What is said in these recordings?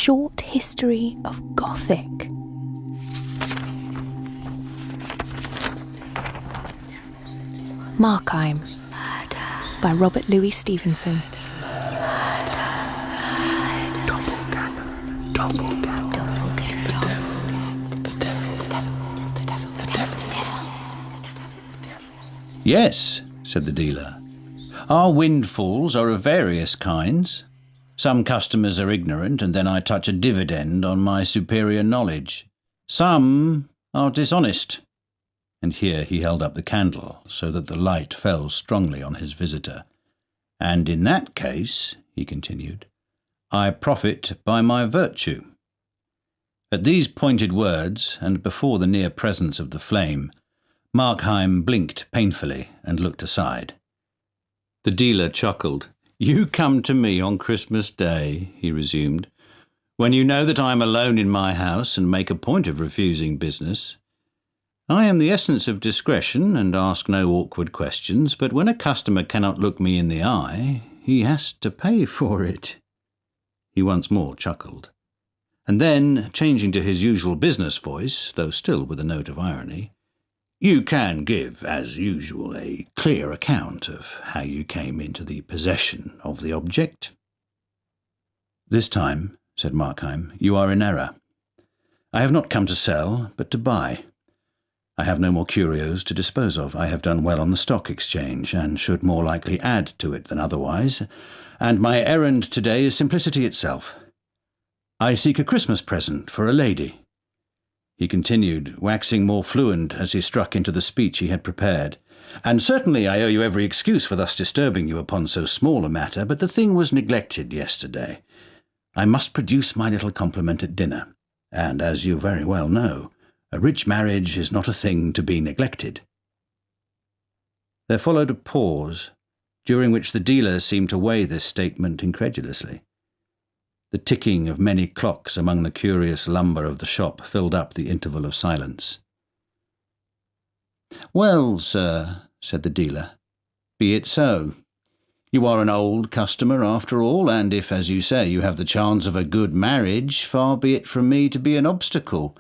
Short History of Gothic. Markheim by Robert Louis Stevenson. Yes, said the dealer. Our windfalls are of various kinds. Some customers are ignorant, and then I touch a dividend on my superior knowledge. Some are dishonest. And here he held up the candle so that the light fell strongly on his visitor. And in that case, he continued, I profit by my virtue. At these pointed words, and before the near presence of the flame, Markheim blinked painfully and looked aside. The dealer chuckled. You come to me on Christmas Day, he resumed, when you know that I am alone in my house and make a point of refusing business. I am the essence of discretion and ask no awkward questions, but when a customer cannot look me in the eye, he has to pay for it. He once more chuckled. And then, changing to his usual business voice, though still with a note of irony, you can give, as usual, a clear account of how you came into the possession of the object. This time, said Markheim, you are in error. I have not come to sell, but to buy. I have no more curios to dispose of. I have done well on the stock exchange, and should more likely add to it than otherwise, and my errand today is simplicity itself. I seek a Christmas present for a lady. He continued, waxing more fluent as he struck into the speech he had prepared. And certainly I owe you every excuse for thus disturbing you upon so small a matter, but the thing was neglected yesterday. I must produce my little compliment at dinner, and as you very well know, a rich marriage is not a thing to be neglected. There followed a pause, during which the dealer seemed to weigh this statement incredulously. The ticking of many clocks among the curious lumber of the shop filled up the interval of silence. Well, sir, said the dealer, be it so. You are an old customer after all, and if, as you say, you have the chance of a good marriage, far be it from me to be an obstacle.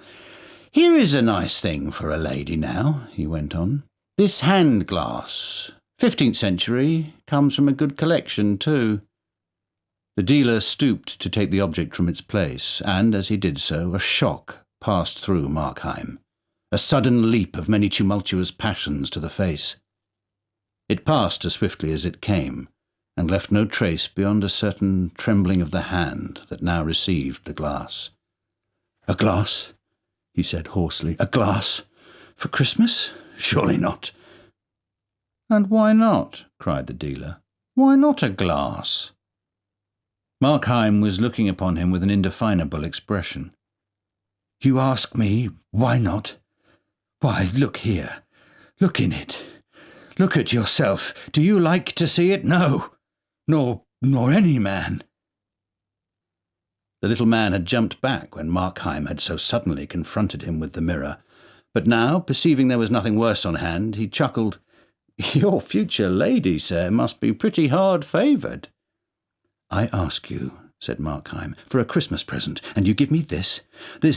Here is a nice thing for a lady now, he went on. This hand glass, 15th century, comes from a good collection too. The dealer stooped to take the object from its place, and as he did so, a shock passed through Markheim, a sudden leap of many tumultuous passions to the face. It passed as swiftly as it came, and left no trace beyond a certain trembling of the hand that now received the glass. A glass, he said hoarsely, a glass? For Christmas? Surely not. And why not? Cried the dealer. Why not a glass? Markheim was looking upon him with an indefinable expression. You ask me, why not? Why, look here. Look in it. Look at yourself. Do you like to see it? No. Nor any man. The little man had jumped back when Markheim had so suddenly confronted him with the mirror, but now, perceiving there was nothing worse on hand, he chuckled. Your future lady, sir, must be pretty hard-favoured. I ask you, said Markheim, for a Christmas present, and you give me this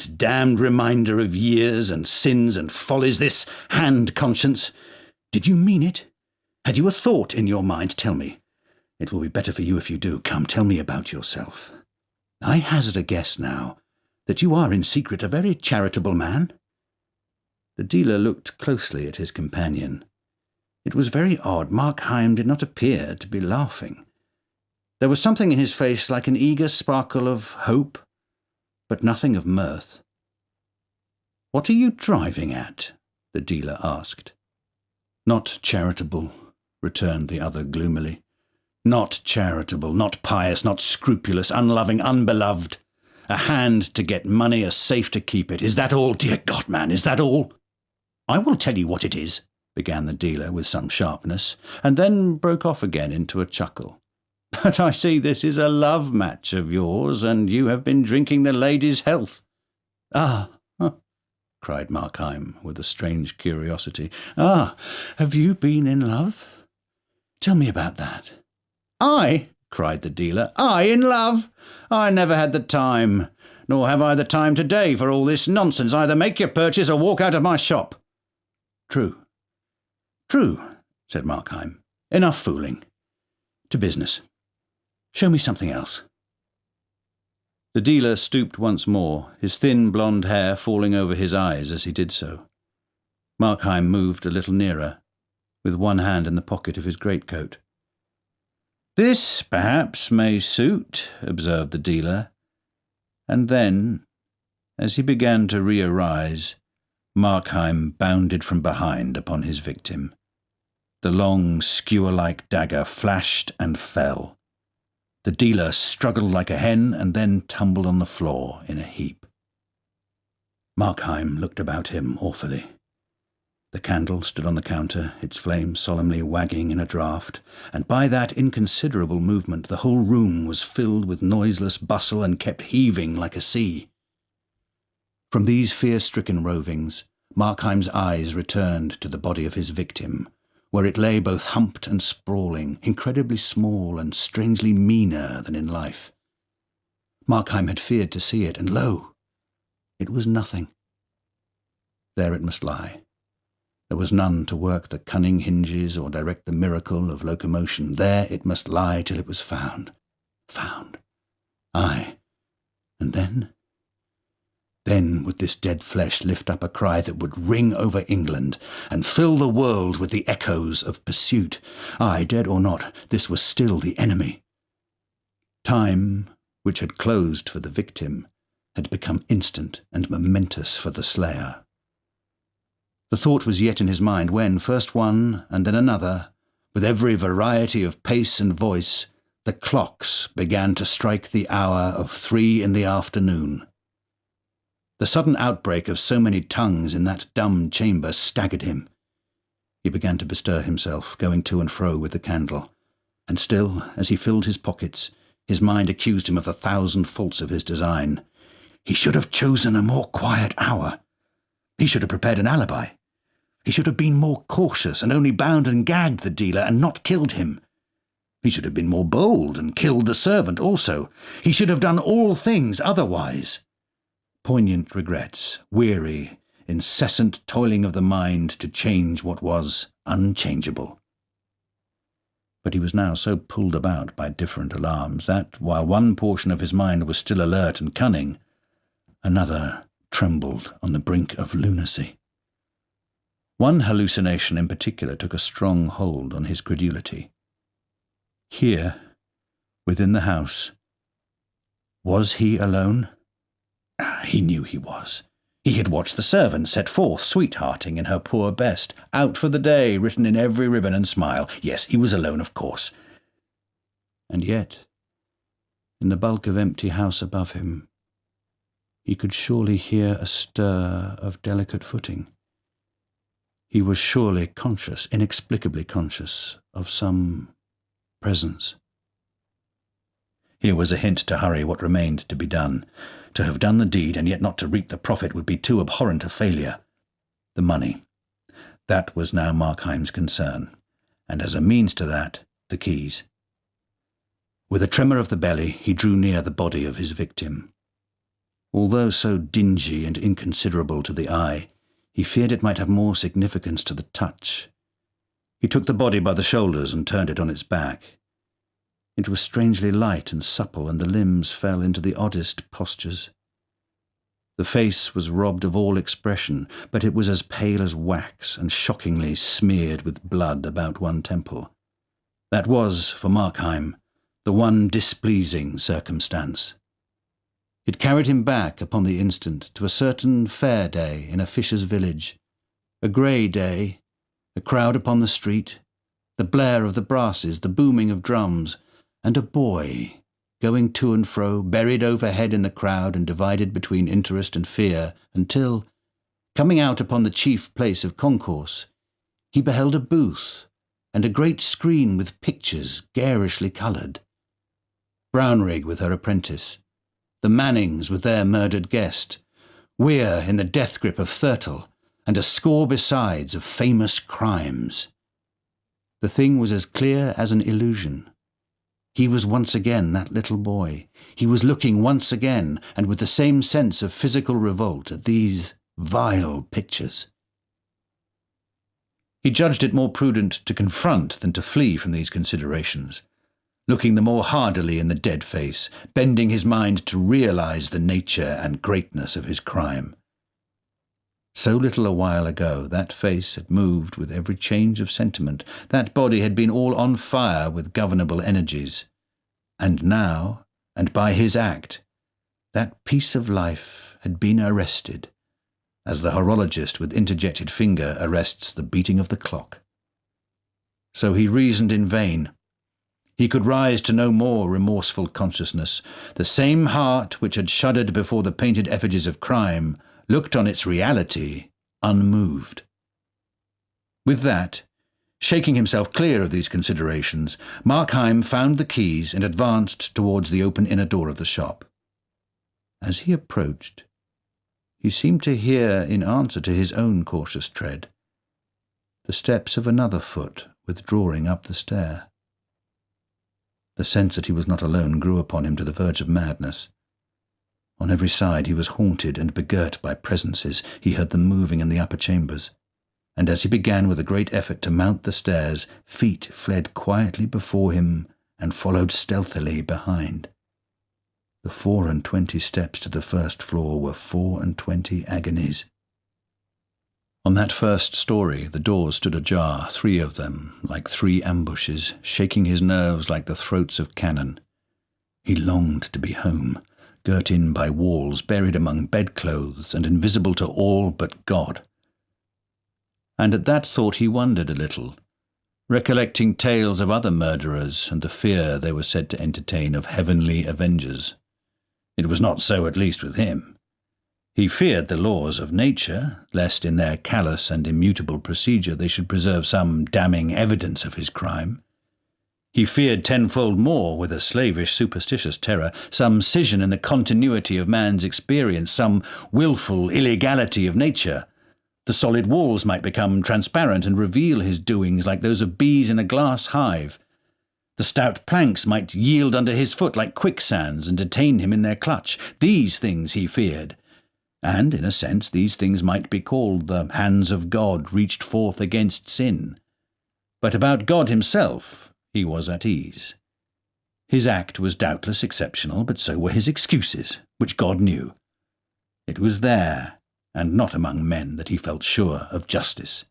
damned reminder of years and sins and follies, this hand conscience. Did you mean it? Had you a thought in your mind? Tell me. It will be better for you if you do. Come, tell me about yourself. I hazard a guess now that you are in secret a very charitable man. The dealer looked closely at his companion. It was very odd. Markheim did not appear to be laughing. There was something in his face like an eager sparkle of hope, but nothing of mirth. What are you driving at? The dealer asked. Not charitable, returned the other gloomily. Not charitable, not pious, not scrupulous, unloving, unbeloved. A hand to get money, a safe to keep it. Is that all, dear God, man, is that all? I will tell you what it is, began the dealer with some sharpness, and then broke off again into a chuckle. But I see this is a love match of yours, and you have been drinking the lady's health. Ah, cried Markheim with a strange curiosity. Ah, have you been in love? Tell me about that. I, cried the dealer. "I in love? I never had the time, nor have I the time today for all this nonsense. Either make your purchase or walk out of my shop." "True, true," said Markheim. "Enough fooling. To business. Show me something else." The dealer stooped once more, his thin blonde hair falling over his eyes as he did so. Markheim moved a little nearer, with one hand in the pocket of his greatcoat. "This, perhaps, may suit," observed the dealer, and then, as he began to re-arise, Markheim bounded from behind upon his victim. The long, skewer-like dagger flashed and fell. The dealer struggled like a hen and then tumbled on the floor in a heap. Markheim looked about him awfully. The candle stood on the counter, its flame solemnly wagging in a draught, and by that inconsiderable movement the whole room was filled with noiseless bustle and kept heaving like a sea. From these fear-stricken rovings, Markheim's eyes returned to the body of his victim, where it lay both humped and sprawling, incredibly small and strangely meaner than in life. Markheim had feared to see it, and lo! It was nothing. There it must lie. There was none to work the cunning hinges or direct the miracle of locomotion. There it must lie till it was found. Found. Aye. And then? Then would this dead flesh lift up a cry that would ring over England and fill the world with the echoes of pursuit. Aye, dead or not, this was still the enemy. Time, which had closed for the victim, had become instant and momentous for the slayer. The thought was yet in his mind when, first one and then another, with every variety of pace and voice, the clocks began to strike the hour of 3 in the afternoon. The sudden outbreak of so many tongues in that dumb chamber staggered him. He began to bestir himself, going to and fro with the candle, and still, as he filled his pockets, his mind accused him of 1,000 faults of his design. He should have chosen a more quiet hour. He should have prepared an alibi. He should have been more cautious and only bound and gagged the dealer and not killed him. He should have been more bold and killed the servant also. He should have done all things otherwise. Poignant regrets, weary, incessant toiling of the mind to change what was unchangeable. But he was now so pulled about by different alarms that, while one portion of his mind was still alert and cunning, another trembled on the brink of lunacy. One hallucination in particular took a strong hold on his credulity. Here, within the house, was he alone? He knew he was. He had watched the servant set forth, sweethearting in her poor best, out for the day, written in every ribbon and smile. Yes, he was alone, of course. And yet, in the bulk of empty house above him, he could surely hear a stir of delicate footing. He was surely conscious, inexplicably conscious, of some presence. Here was a hint to hurry what remained to be done. To have done the deed and yet not to reap the profit would be too abhorrent a failure. The money. That was now Markheim's concern, and as a means to that, the keys. With a tremor of the belly, he drew near the body of his victim. Although so dingy and inconsiderable to the eye, he feared it might have more significance to the touch. He took the body by the shoulders and turned it on its back. It was strangely light and supple, and the limbs fell into the oddest postures. The face was robbed of all expression, but it was as pale as wax and shockingly smeared with blood about one temple. That was, for Markheim, the one displeasing circumstance. It carried him back upon the instant to a certain fair day in a fisher's village, a grey day, a crowd upon the street, the blare of the brasses, the booming of drums, and a boy going to and fro, buried overhead in the crowd and divided between interest and fear, until, coming out upon the chief place of concourse, he beheld a booth and a great screen with pictures garishly coloured. Brownrigg with her apprentice, the Mannings with their murdered guest, Weir in the death grip of Thurtle, and a score besides of famous crimes. The thing was as clear as an illusion. He was once again that little boy. He was looking once again, and with the same sense of physical revolt, at these vile pictures. He judged it more prudent to confront than to flee from these considerations, looking the more hardily in the dead face, bending his mind to realize the nature and greatness of his crime. So little a while ago that face had moved with every change of sentiment, that body had been all on fire with governable energies, and now, and by his act, that piece of life had been arrested, as the horologist with interjected finger arrests the beating of the clock. So he reasoned in vain. He could rise to no more remorseful consciousness. The same heart which had shuddered before the painted effigies of crime looked on its reality unmoved. With that, shaking himself clear of these considerations, Markheim found the keys and advanced towards the open inner door of the shop. As he approached, he seemed to hear, in answer to his own cautious tread, the steps of another foot withdrawing up the stair. The sense that he was not alone grew upon him to the verge of madness. On every side he was haunted and begirt by presences. He heard them moving in the upper chambers, and as he began with a great effort to mount the stairs, feet fled quietly before him and followed stealthily behind. The 24 steps to the first floor were 24 agonies. On that first story the doors stood ajar, 3 of them, like 3 ambushes, shaking his nerves like the throats of cannon. He longed to be home, girt in by walls, buried among bedclothes, and invisible to all but God. And at that thought he wondered a little, recollecting tales of other murderers and the fear they were said to entertain of heavenly avengers. It was not so, at least, with him. He feared the laws of nature, lest in their callous and immutable procedure they should preserve some damning evidence of his crime. He feared tenfold more, with a slavish, superstitious terror, some scission in the continuity of man's experience, some wilful illegality of nature. The solid walls might become transparent and reveal his doings like those of bees in a glass hive. The stout planks might yield under his foot like quicksands and detain him in their clutch. These things he feared. And, in a sense, these things might be called the hands of God reached forth against sin. But about God himself he was at ease. His act was doubtless exceptional, but so were his excuses, which God knew. It was there, and not among men, that he felt sure of justice.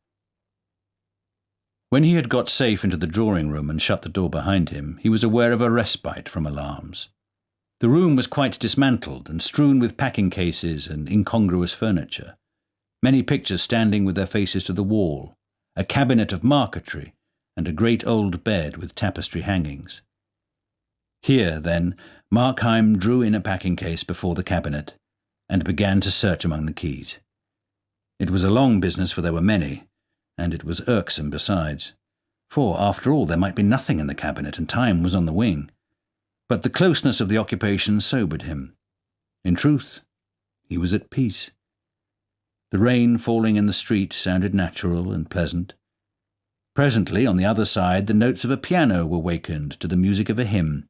When he had got safe into the drawing-room and shut the door behind him, he was aware of a respite from alarms. The room was quite dismantled and strewn with packing cases and incongruous furniture, many pictures standing with their faces to the wall, a cabinet of marquetry, and a great old bed with tapestry hangings. Here, then, Markheim drew in a packing case before the cabinet, and began to search among the keys. It was a long business, for there were many, and it was irksome besides, for, after all, there might be nothing in the cabinet, and time was on the wing. But the closeness of the occupation sobered him. In truth, he was at peace. The rain falling in the street sounded natural and pleasant. Presently, on the other side, the notes of a piano were wakened to the music of a hymn,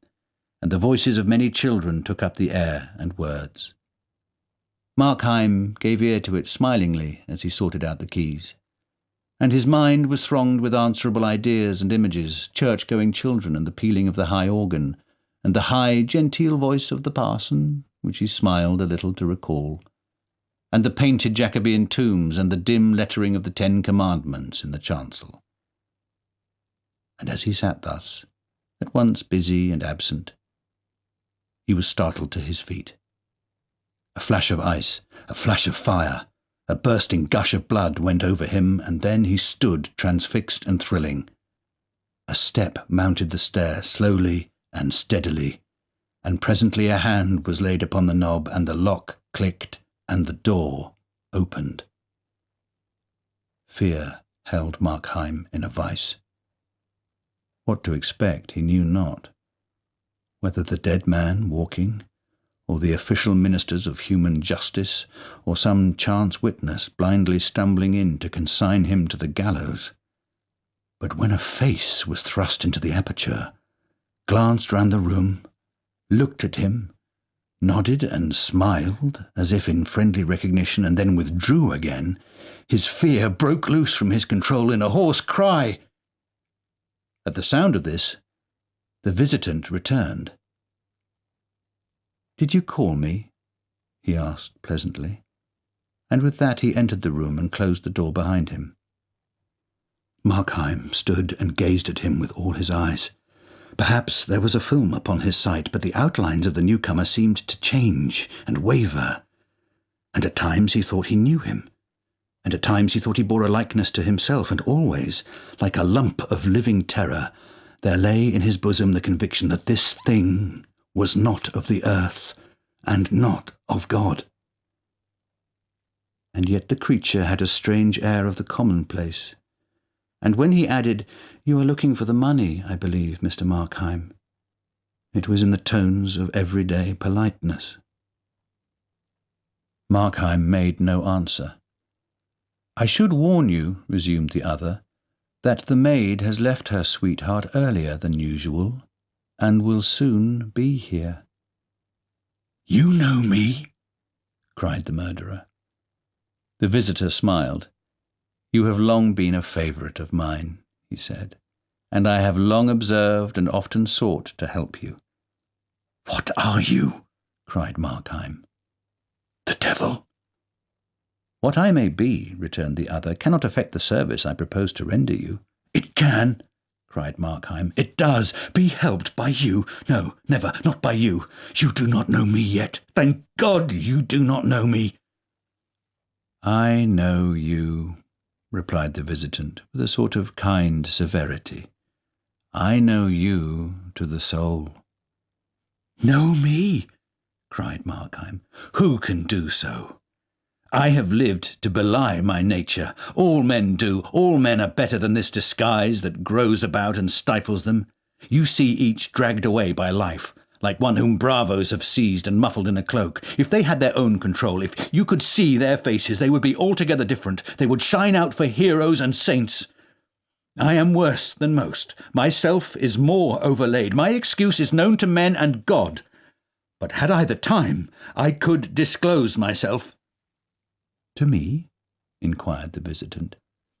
and the voices of many children took up the air and words. Markheim gave ear to it smilingly as he sorted out the keys, and his mind was thronged with answerable ideas and images, church-going children and the pealing of the high organ, and the high, genteel voice of the parson, which he smiled a little to recall, and the painted Jacobean tombs and the dim lettering of the 10 Commandments in the chancel. And as he sat thus, at once busy and absent, he was startled to his feet. A flash of ice, a flash of fire, a bursting gush of blood went over him, and then he stood transfixed and thrilling. A step mounted the stair slowly and steadily, and presently a hand was laid upon the knob, and the lock clicked, and the door opened. Fear held Markheim in a vice. What to expect he knew not. Whether the dead man walking, or the official ministers of human justice, or some chance witness blindly stumbling in to consign him to the gallows. But when a face was thrust into the aperture, glanced round the room, looked at him, nodded and smiled as if in friendly recognition, and then withdrew again. His fear broke loose from his control in a hoarse cry. At the sound of this, the visitant returned. "Did you call me?" he asked pleasantly, and with that he entered the room and closed the door behind him. Markheim stood and gazed at him with all his eyes. Perhaps there was a film upon his sight, but the outlines of the newcomer seemed to change and waver, and at times he thought he knew him, and at times he thought he bore a likeness to himself, and always, like a lump of living terror, there lay in his bosom the conviction that this thing was not of the earth, and not of God. And yet the creature had a strange air of the commonplace, and when he added, "You are looking for the money, I believe, Mr. Markheim," it was in the tones of everyday politeness. Markheim made no answer. "I should warn you," resumed the other, "that the maid has left her sweetheart earlier than usual, and will soon be here." "You know me?" cried the murderer. The visitor smiled. "You have long been a favourite of mine," he said, "and I have long observed and often sought to help you." "What are you?" cried Markheim. "The devil?" "What I may be," returned the other, "cannot affect the service I propose to render you." "It can," cried Markheim. "It does. Be helped by you. No, never, not by you. You do not know me yet. Thank God you do not know me." "I know you," replied the visitant, with a sort of kind severity. "I know you to the soul." "Know me?" cried Markheim. "Who can do so? I have lived to belie my nature. All men do. All men are better than this disguise that grows about and stifles them. You see each dragged away by life, like one whom bravos have seized and muffled in a cloak. If they had their own control, if you could see their faces, they would be altogether different. They would shine out for heroes and saints. I am worse than most. My self is more overlaid. My excuse is known to men and God. But had I the time, I could disclose myself." "To me?" inquired the visitant.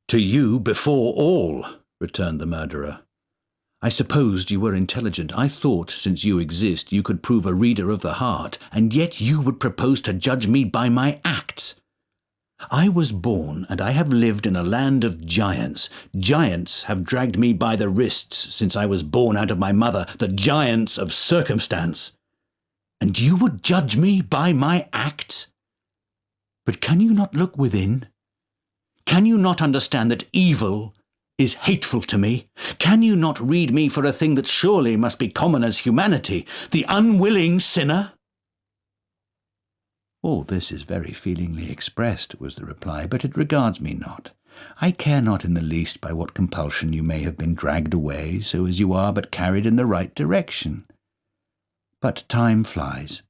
"To you before all," returned the murderer. "I supposed you were intelligent. I thought, since you exist, you could prove a reader of the heart, and yet you would propose to judge me by my acts. I was born, and I have lived in a land of giants. Giants have dragged me by the wrists since I was born out of my mother, the giants of circumstance. And you would judge me by my acts? But can you not look within? Can you not understand that evil is hateful to me? Can you not read me for a thing that surely must be common as humanity, the unwilling sinner?" "All this is very feelingly expressed," was the reply, "but it regards me not. I care not in the least by what compulsion you may have been dragged away, so as you are but carried in the right direction. But time flies.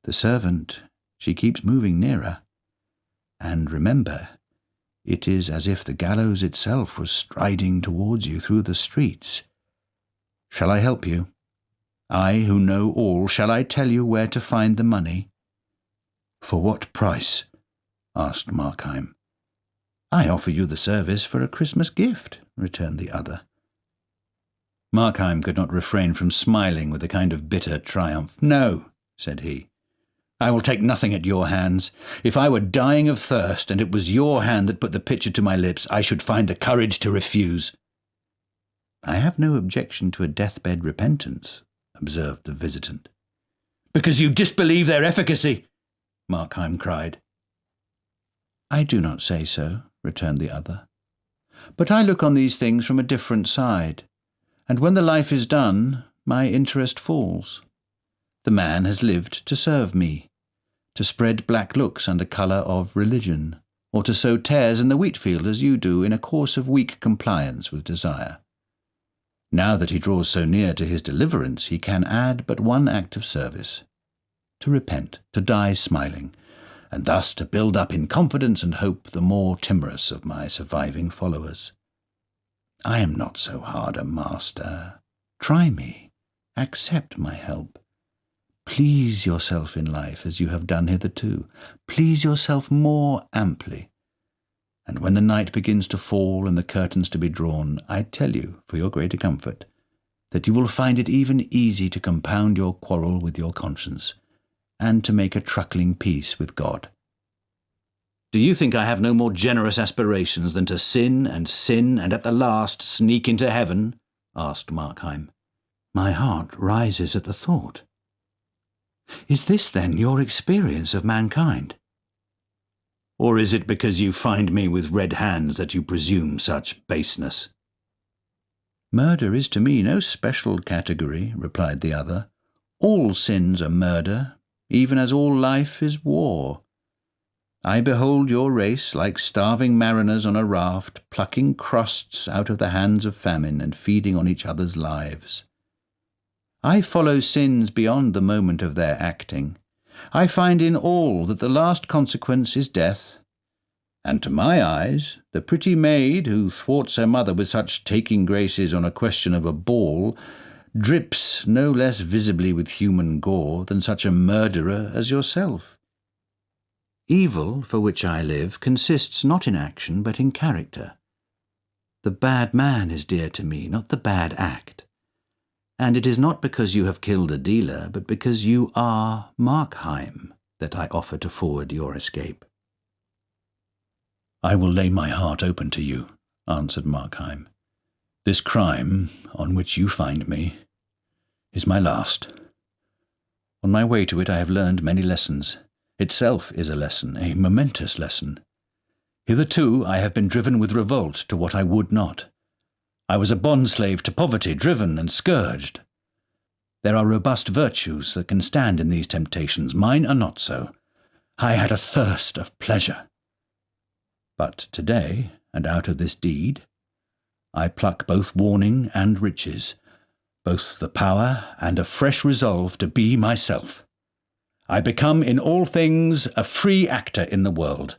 The servant, she keeps moving nearer. And remember, it is as if the gallows itself was striding towards you through the streets. Shall I help you? I, who know all, shall I tell you where to find the money?" "For what price?" asked Markheim. "I offer you the service for a Christmas gift," returned the other. Markheim could not refrain from smiling with a kind of bitter triumph. "No," said he, "I will take nothing at your hands. If I were dying of thirst, and it was your hand that put the pitcher to my lips, I should find the courage to refuse." "I have no objection to a deathbed repentance," observed the visitant. "Because you disbelieve their efficacy," Markheim cried. "I do not say so," returned the other. "But I look on these things from a different side, and when the life is done, my interest falls. The man has lived to serve me, to spread black looks under colour of religion, or to sow tares in the wheat field as you do in a course of weak compliance with desire. Now that he draws so near to his deliverance, he can add but one act of service: to repent, to die smiling, and thus to build up in confidence and hope the more timorous of my surviving followers. I am not so hard a master. Try me, accept my help. Please yourself in life as you have done hitherto. Please yourself more amply. And when the night begins to fall and the curtains to be drawn, I tell you, for your greater comfort, that you will find it even easy to compound your quarrel with your conscience, and to make a truckling peace with God. Do you think I have no more generous aspirations than to sin and at the last sneak into heaven? Asked Markheim. My heart rises at the thought. Is this then your experience of mankind? Or is it because you find me with red hands that you presume such baseness? Murder is to me no special category, replied the other. All sins are murder, even as all life is war. I behold your race like starving mariners on a raft, plucking crusts out of the hands of famine and feeding on each other's lives. I follow sins beyond the moment of their acting. I find in all that the last consequence is death. And to my eyes, the pretty maid who thwarts her mother with such taking graces on a question of a ball drips no less visibly with human gore than such a murderer as yourself. Evil, for which I live, consists not in action but in character. The bad man is dear to me, not the bad act. And it is not because you have killed a dealer, but because you are Markheim, that I offer to forward your escape. I will lay my heart open to you, answered Markheim. This crime, on which you find me, is my last. On my way to it I have learned many lessons. Itself is a lesson, a momentous lesson. Hitherto I have been driven with revolt to what I would not. I was a bondslave to poverty, driven and scourged. There are robust virtues that can stand in these temptations. Mine are not so. I had a thirst of pleasure. But today, and out of this deed, I pluck both warning and riches, both the power and a fresh resolve to be myself. I become in all things a free actor in the world.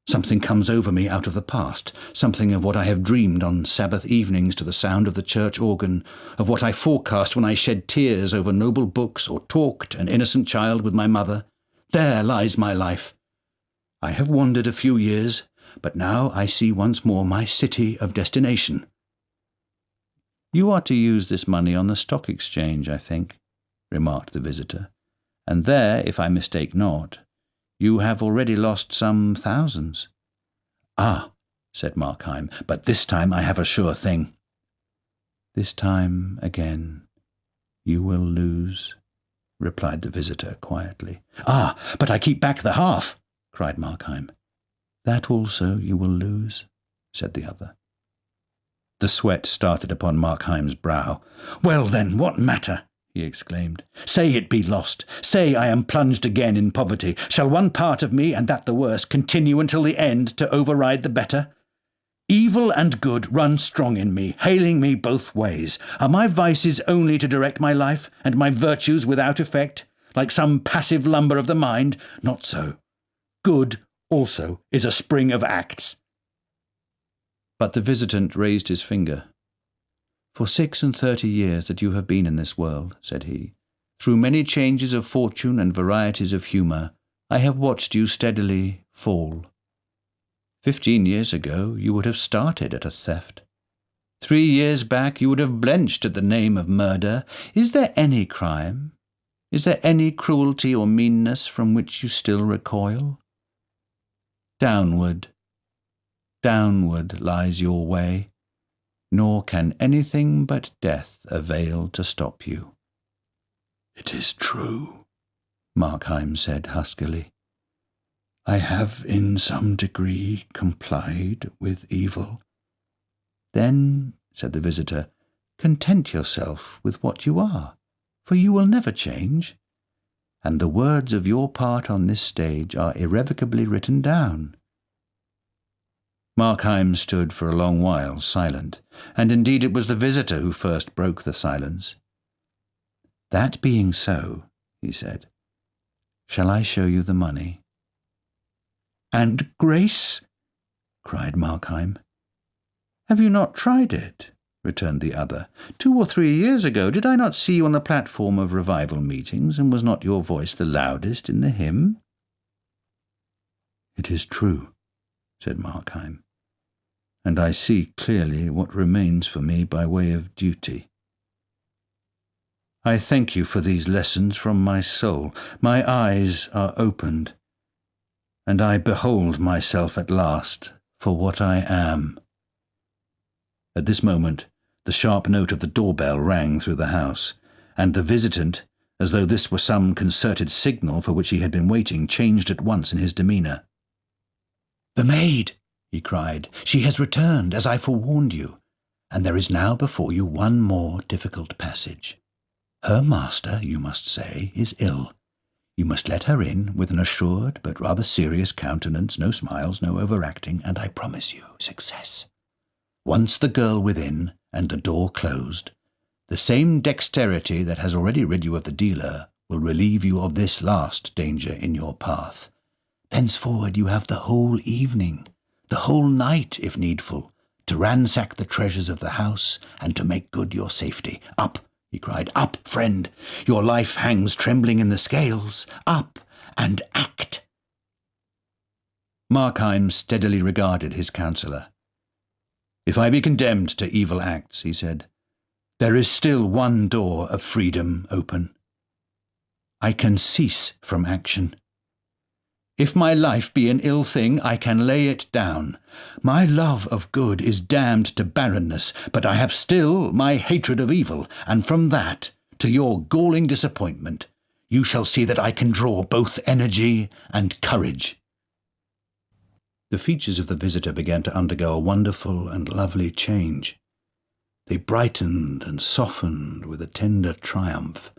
Something comes over me out of the past, something of what I have dreamed on Sabbath evenings to the sound of the church organ, of what I forecast when I shed tears over noble books or talked, an innocent child, with my mother. There lies my life. I have wandered a few years, but now I see once more my city of destination. You are to use this money on the stock exchange, I think, remarked the visitor. And there, if I mistake not, you have already lost some thousands. Ah, said Markheim, but this time I have a sure thing. This time, again, you will lose, replied the visitor quietly. Ah, but I keep back the half, cried Markheim. That also you will lose, said the other. The sweat started upon Markheim's brow. Well then, what matter? He exclaimed. Say it be lost. Say I am plunged again in poverty. Shall one part of me, and that the worst, continue until the end to override the better? Evil and good run strong in me, hailing me both ways. Are my vices only to direct my life, and my virtues without effect, like some passive lumber of the mind? Not so. Good also is a spring of acts. But the visitant raised his finger. For 36 years that you have been in this world, said he, through many changes of fortune and varieties of humour, I have watched you steadily fall. 15 years ago you would have started at a theft. 3 years back you would have blenched at the name of murder. Is there any crime? Is there any cruelty or meanness from which you still recoil? Downward, downward lies your way, nor can anything but death avail to stop you. It is true, Markheim said huskily. I have in some degree complied with evil. Then, said the visitor, content yourself with what you are, for you will never change, and the words of your part on this stage are irrevocably written down. Markheim stood for a long while silent, and indeed it was the visitor who first broke the silence. That being so, he said, shall I show you the money? And grace? Cried Markheim. Have you not tried it? returned the other. 2 or 3 years ago, did I not see you on the platform of revival meetings, and was not your voice the loudest in the hymn? It is true, said Markheim, and I see clearly what remains for me by way of duty. I thank you for these lessons from my soul. My eyes are opened, and I behold myself at last for what I am. At this moment, the sharp note of the doorbell rang through the house, and the visitant, as though this were some concerted signal for which he had been waiting, changed at once in his demeanour. "The maid!" he cried. "She has returned, as I forewarned you, and there is now before you one more difficult passage. Her master, you must say, is ill. You must let her in with an assured but rather serious countenance, no smiles, no overacting, and I promise you success. Once the girl within and the door closed, the same dexterity that has already rid you of the dealer will relieve you of this last danger in your path. Thenceforward you have the whole evening, the whole night, if needful, to ransack the treasures of the house and to make good your safety. Up!" he cried. "Up, friend! Your life hangs trembling in the scales. Up and act!" Markheim steadily regarded his counsellor. "If I be condemned to evil acts," he said, "there is still one door of freedom open. I can cease from action. If my life be an ill thing, I can lay it down. My love of good is damned to barrenness, but I have still my hatred of evil, and from that, to your galling disappointment, you shall see that I can draw both energy and courage." The features of the visitor began to undergo a wonderful and lovely change. They brightened and softened with a tender triumph,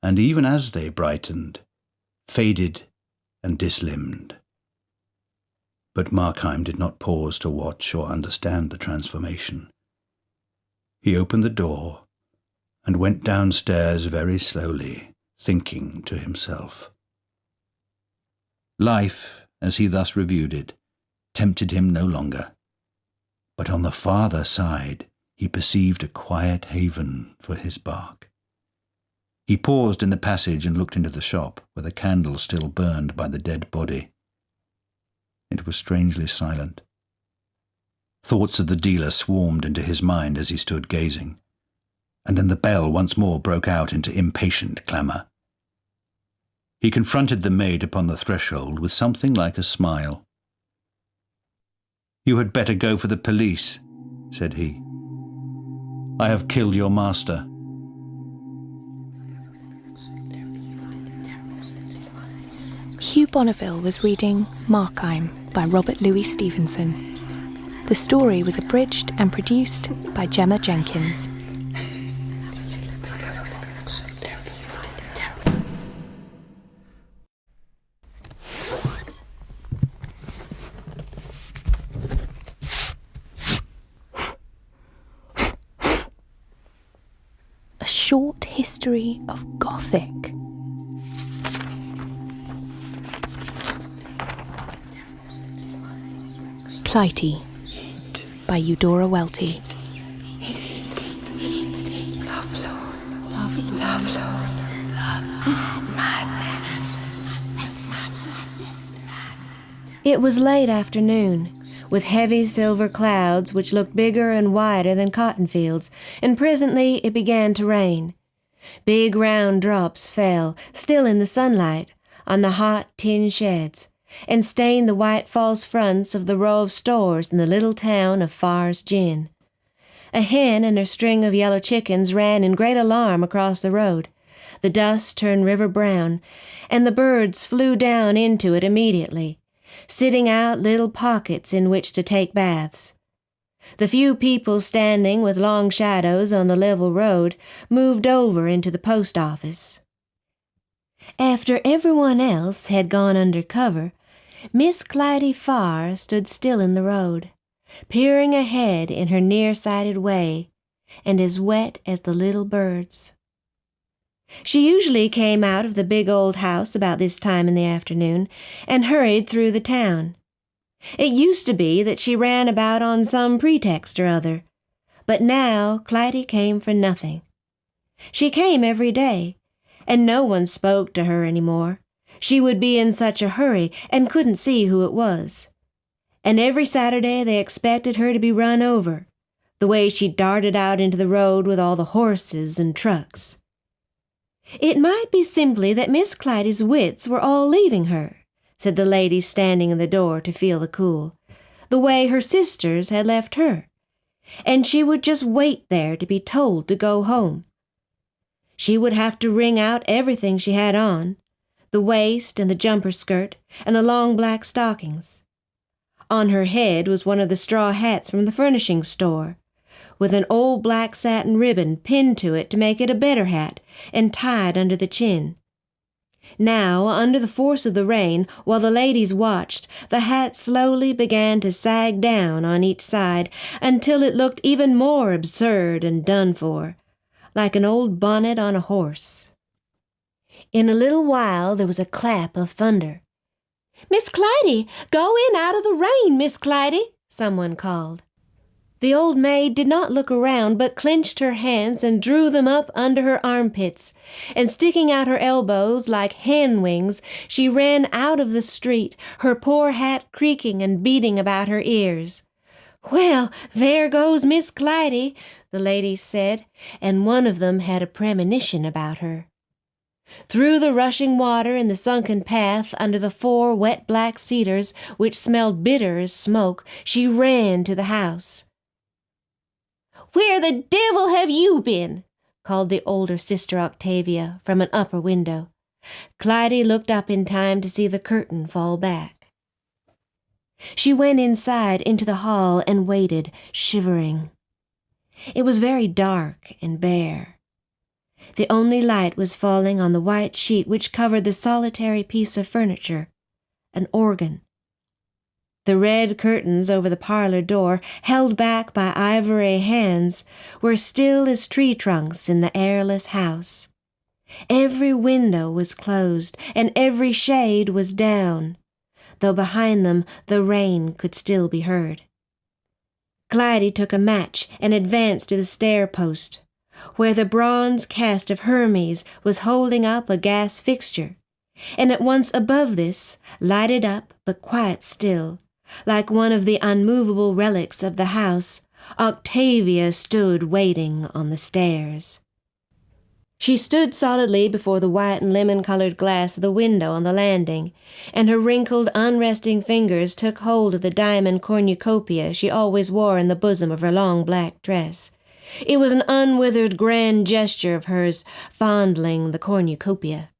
and even as they brightened, faded and dislimned. But Markheim did not pause to watch or understand the transformation. He opened the door and went downstairs very slowly, thinking to himself. Life, as he thus reviewed it, tempted him no longer, but on the farther side he perceived a quiet haven for his bark. He paused in the passage and looked into the shop, where the candle still burned by the dead body. It was strangely silent. Thoughts of the dealer swarmed into his mind as he stood gazing, and then the bell once more broke out into impatient clamour. He confronted the maid upon the threshold with something like a smile. "You had better go for the police," said he. "I have killed your master." Hugh Bonneville was reading Markheim by Robert Louis Stevenson. The story was abridged and produced by Gemma Jenkins. A Short History of Gothic. Clytie by Eudora Welty. It was late afternoon, with heavy silver clouds which looked bigger and wider than cotton fields, and presently it began to rain. Big round drops fell, still in the sunlight, on the hot tin sheds, and stained the white false fronts of the row of stores in the little town of Farr's Gin. A hen and her string of yellow chickens ran in great alarm across the road. The dust turned river brown, and the birds flew down into it immediately, sitting out little pockets in which to take baths. The few people standing with long shadows on the level road moved over into the post office. After everyone else had gone under cover, Miss Clytie Farr stood still in the road, peering ahead in her near-sighted way, and as wet as the little birds. She usually came out of the big old house about this time in the afternoon and hurried through the town. It used to be that she ran about on some pretext or other, But now Clytie came for nothing. She came every day, and no one spoke to her any more. She would be in such a hurry and couldn't see who it was. And every Saturday they expected her to be run over, the way she darted out into the road with all the horses and trucks. It might be simply that Miss Clytie's wits were all leaving her, said the lady standing in the door to feel the cool, the way her sisters had left her, and she would just wait there to be told to go home. She would have to wring out everything she had on, the waist and the jumper skirt and the long black stockings. On her head was one of the straw hats from the furnishing store, with an old black satin ribbon pinned to it to make it a better hat and tied under the chin. Now, under the force of the rain, while the ladies watched, the hat slowly began to sag down on each side until it looked even more absurd and done for, like an old bonnet on a horse. In a little while there was a clap of thunder. "Miss Clytie, go in out of the rain, Miss Clytie," someone called. The old maid did not look around, but clenched her hands and drew them up under her armpits, and sticking out her elbows like hen wings, she ran out of the street, her poor hat creaking and beating about her ears. "Well, there goes Miss Clytie," the ladies said, and one of them had a premonition about her. Through the rushing water in the sunken path under the 4 wet black cedars, which smelled bitter as smoke, she ran to the house. "Where the devil have you been?" called the older sister Octavia from an upper window. Clytie looked up in time to see the curtain fall back. She went inside into the hall and waited, shivering. It was very dark and bare. The only light was falling on the white sheet which covered the solitary piece of furniture, an organ. The red curtains over the parlor door, held back by ivory hands, were still as tree trunks in the airless house. Every window was closed, and every shade was down, though behind them the rain could still be heard. Clytie took a match and advanced to the stair-post, where the bronze cast of Hermes was holding up a gas fixture, and at once above this, lighted up but quiet still, like one of the unmovable relics of the house, Octavia stood waiting on the stairs. She stood solidly before the white and lemon-colored glass of the window on the landing, and her wrinkled, unresting fingers took hold of the diamond cornucopia she always wore in the bosom of her long black dress. It was an unwithered grand gesture of hers, fondling the cornucopia.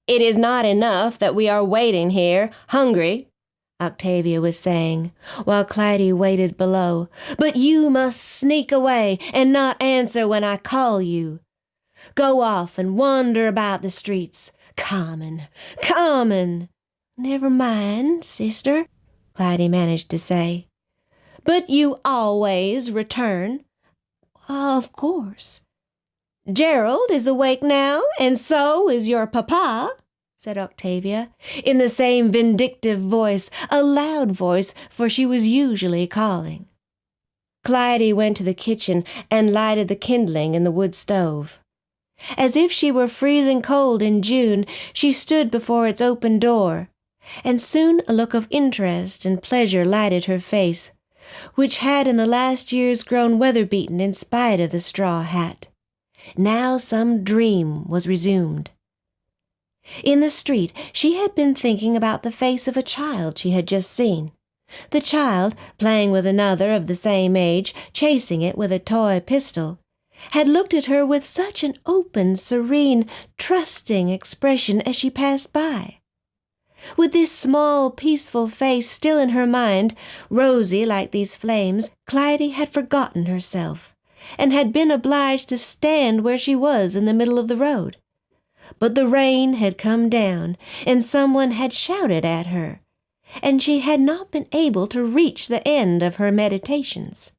"It is not enough that we are waiting here, hungry," Octavia was saying, while Clytie waited below. "But you must sneak away and not answer when I call you. Go off and wander about the streets. Common. "Never mind, sister," Clytie managed to say. "But you always return." "Of course." "Gerald is awake now, and so is your papa," said Octavia, in the same vindictive voice, a loud voice, for she was usually calling. Clytie went to the kitchen and lighted the kindling in the wood stove. As if she were freezing cold in June, she stood before its open door, and soon a look of interest and pleasure lighted her face, which had in the last years grown weather-beaten in spite of the straw hat. Now some dream was resumed. In the street she had been thinking about the face of a child she had just seen. The child, playing with another of the same age, chasing it with a toy pistol, had looked at her with such an open, serene, trusting expression as she passed by. With this small, peaceful face still in her mind, rosy like these flames, Clytie had forgotten herself, and had been obliged to stand where she was in the middle of the road. But the rain had come down, and someone had shouted at her, and she had not been able to reach the end of her meditations.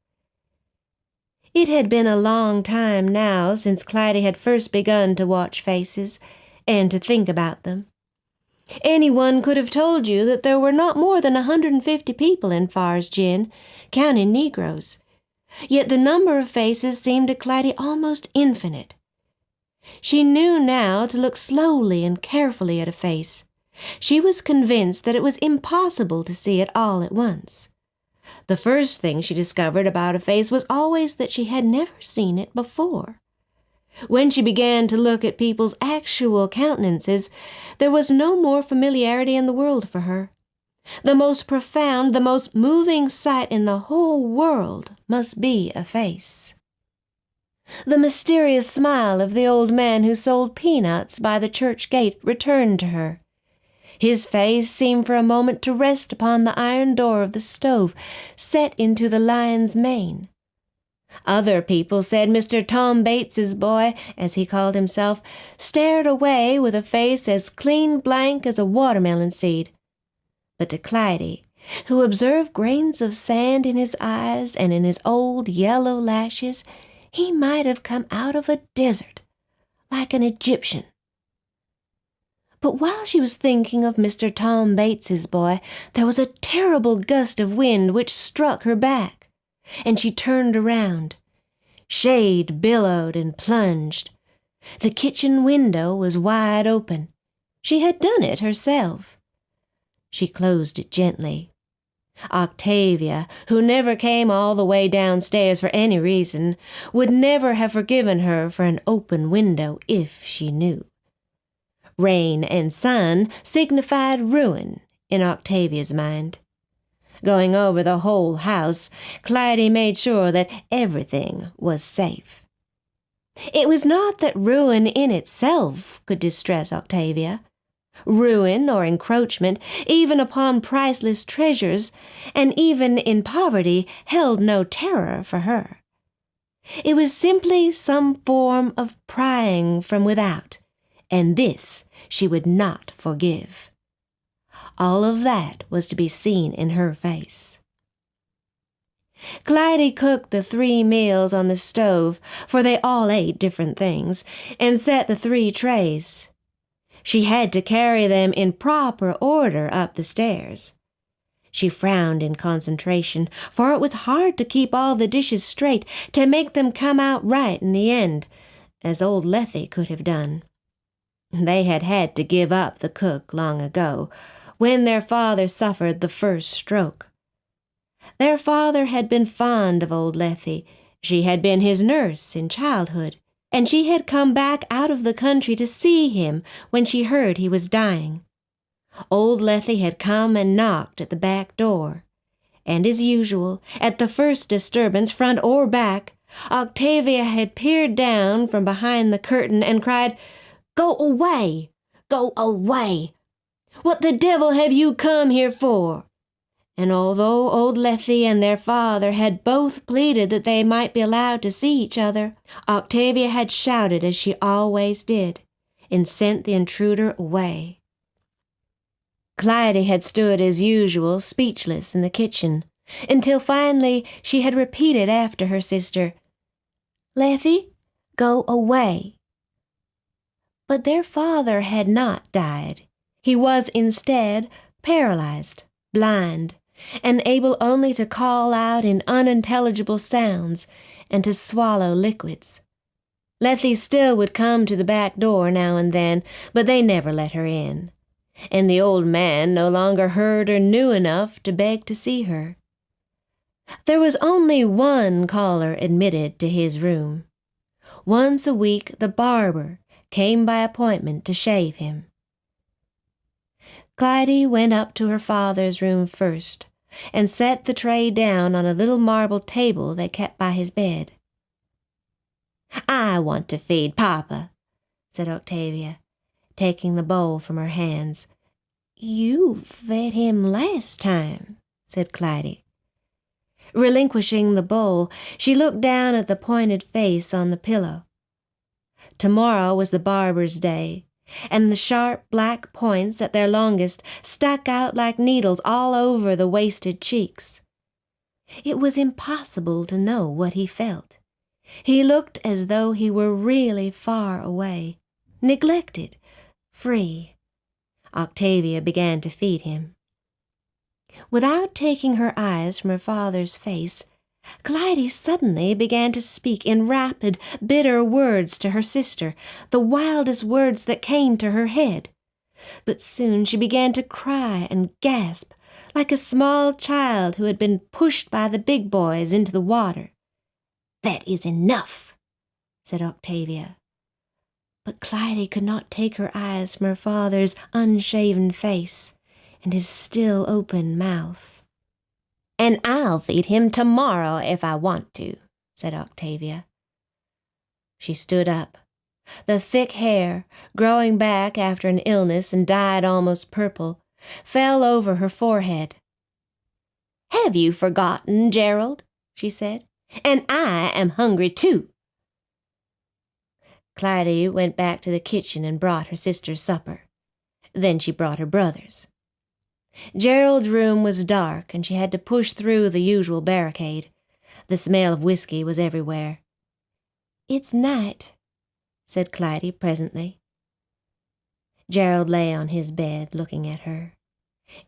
It had been a long time now since Clytie had first begun to watch faces, and to think about them. Anyone could have told you that there were not more than 150 people in Far's Gin, counting Negroes. yet the number of faces seemed to Clytie almost infinite. She knew now to look slowly and carefully at a face. She was convinced that it was impossible to see it all at once. The first thing she discovered about a face was always that she had never seen it before. When she began to look at people's actual countenances, there was no more familiarity in the world for her. The most profound, the most moving sight in the whole world must be a face. The mysterious smile of the old man who sold peanuts by the church gate returned to her. His face seemed for a moment to rest upon the iron door of the stove, set into the lion's mane. Other people said Mr. Tom Bates's boy, as he called himself, stared away with a face as clean blank as a watermelon seed. But to Clytie, who observed grains of sand in his eyes and in his old yellow lashes, he might have come out of a desert, like an Egyptian. But while she was thinking of Mr. Tom Bates's boy, there was a terrible gust of wind which struck her back, and she turned around. Shade billowed and plunged. The kitchen window was wide open. She had done it herself. She closed it gently. Octavia, who never came all the way downstairs for any reason, would never have forgiven her for an open window if she knew. Rain and sun signified ruin in Octavia's mind. Going over the whole house, Clytie made sure that everything was safe. It was not that ruin in itself could distress Octavia. Ruin or encroachment, even upon priceless treasures, and even in poverty, held no terror for her. It was simply some form of prying from without, and this she would not forgive. All of that was to be seen in her face. Clytie cooked the 3 meals on the stove, for they all ate different things, and set the 3 trays. She had to carry them in proper order up the stairs. She frowned in concentration, for it was hard to keep all the dishes straight, to make them come out right in the end, as old Lethe could have done. They had had to give up the cook long ago, when their father suffered the first stroke. Their father had been fond of old Lethe. She had been his nurse in childhood, and she had come back out of the country to see him when she heard he was dying. Old Lethe had come and knocked at the back door, and as usual, at the first disturbance, front or back, Octavia had peered down from behind the curtain and cried, "Go away! Go away! What the devil have you come here for?" And although old Lethe and their father had both pleaded that they might be allowed to see each other, Octavia had shouted as she always did, and sent the intruder away. Clytie had stood as usual, speechless in the kitchen, until finally she had repeated after her sister, "Lethe, go away." But their father had not died. He was instead paralyzed, blind, and able only to call out in unintelligible sounds and to swallow liquids. Lethe still would come to the back door now and then, but they never let her in, and the old man no longer heard or knew enough to beg to see her. There was only one caller admitted to his room. Once a week the barber came by appointment to shave him. Clytie went up to her father's room first, and set the tray down on a little marble table they kept by his bed. "I want to feed Papa," said Octavia, taking the bowl from her hands. "You fed him last time," said Clytie. Relinquishing the bowl, she looked down at the pointed face on the pillow. Tomorrow was the barber's day, and the sharp black points at their longest stuck out like needles all over the wasted cheeks. It was impossible to know what he felt. He looked as though he were really far away, neglected, free. Octavia began to feed him. Without taking her eyes from her father's face, Clytie suddenly began to speak in rapid, bitter words to her sister, the wildest words that came to her head. But soon she began to cry and gasp, like a small child who had been pushed by the big boys into the water. "That is enough," said Octavia. But Clytie could not take her eyes from her father's unshaven face and his still open mouth. "And I'll feed him tomorrow if I want to," said Octavia. She stood up. The thick hair, growing back after an illness and dyed almost purple, fell over her forehead. "Have you forgotten, Gerald?" she said. "And I am hungry too." Clytie went back to the kitchen and brought her sister's supper. Then she brought her brother's. Gerald's room was dark, and she had to push through the usual barricade. The smell of whiskey was everywhere. "It's night," said Clytie presently. Gerald lay on his bed looking at her.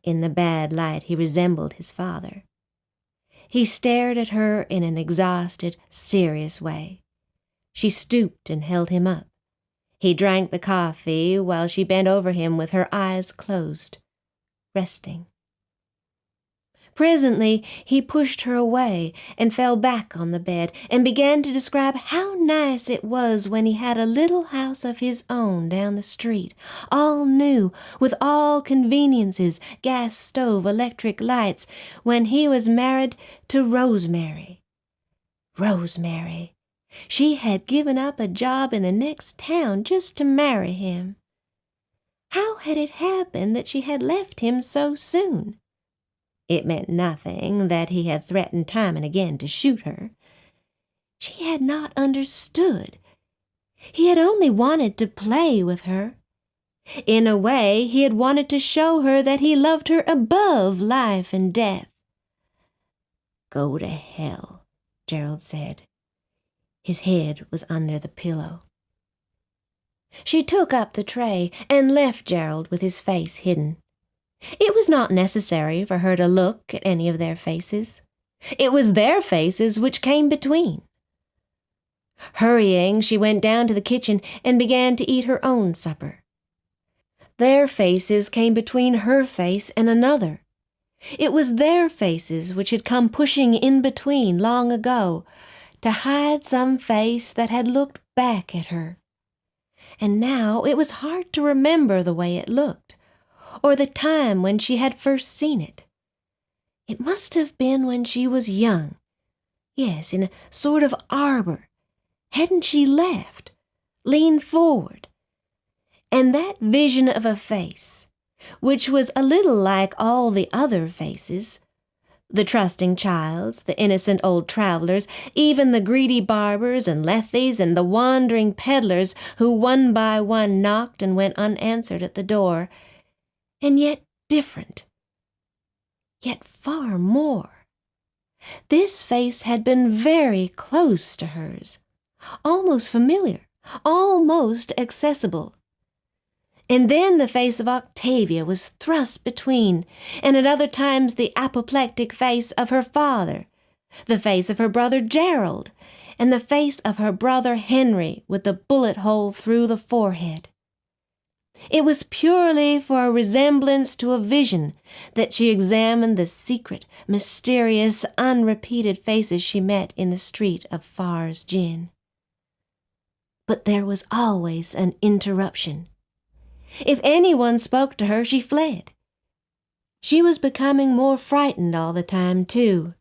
In the bad light he resembled his father. He stared at her in an exhausted, serious way. She stooped and held him up. He drank the coffee while she bent over him with her eyes closed, resting. Presently he pushed her away and fell back on the bed and began to describe how nice it was when he had a little house of his own down the street, all new, with all conveniences, gas stove, electric lights, when he was married to Rosemary. Rosemary! She had given up a job in the next town just to marry him. How had it happened that she had left him so soon? It meant nothing that he had threatened time and again to shoot her. She had not understood. He had only wanted to play with her. In a way, he had wanted to show her that he loved her above life and death. "Go to hell," Gerald said. His head was under the pillow. She took up the tray and left Gerald with his face hidden. It was not necessary for her to look at any of their faces. It was their faces which came between. Hurrying, she went down to the kitchen and began to eat her own supper. Their faces came between her face and another. It was their faces which had come pushing in between long ago to hide some face that had looked back at her. And now it was hard to remember the way it looked, or the time when she had first seen it. It must have been when she was young. Yes, in a sort of arbor. Hadn't she laughed, leaned forward? And that vision of a face, which was a little like all the other faces, the trusting child's, the innocent old travelers, even the greedy barbers and Lethies and the wandering peddlers who one by one knocked and went unanswered at the door, and yet different, yet far more. This face had been very close to hers, almost familiar, almost accessible. And then the face of Octavia was thrust between, and at other times the apoplectic face of her father, the face of her brother Gerald, and the face of her brother Henry with the bullet hole through the forehead. It was purely for a resemblance to a vision that she examined the secret, mysterious, unrepeated faces she met in the street of Far's Gin. But there was always an interruption. If anyone spoke to her, she fled. She was becoming more frightened all the time, too.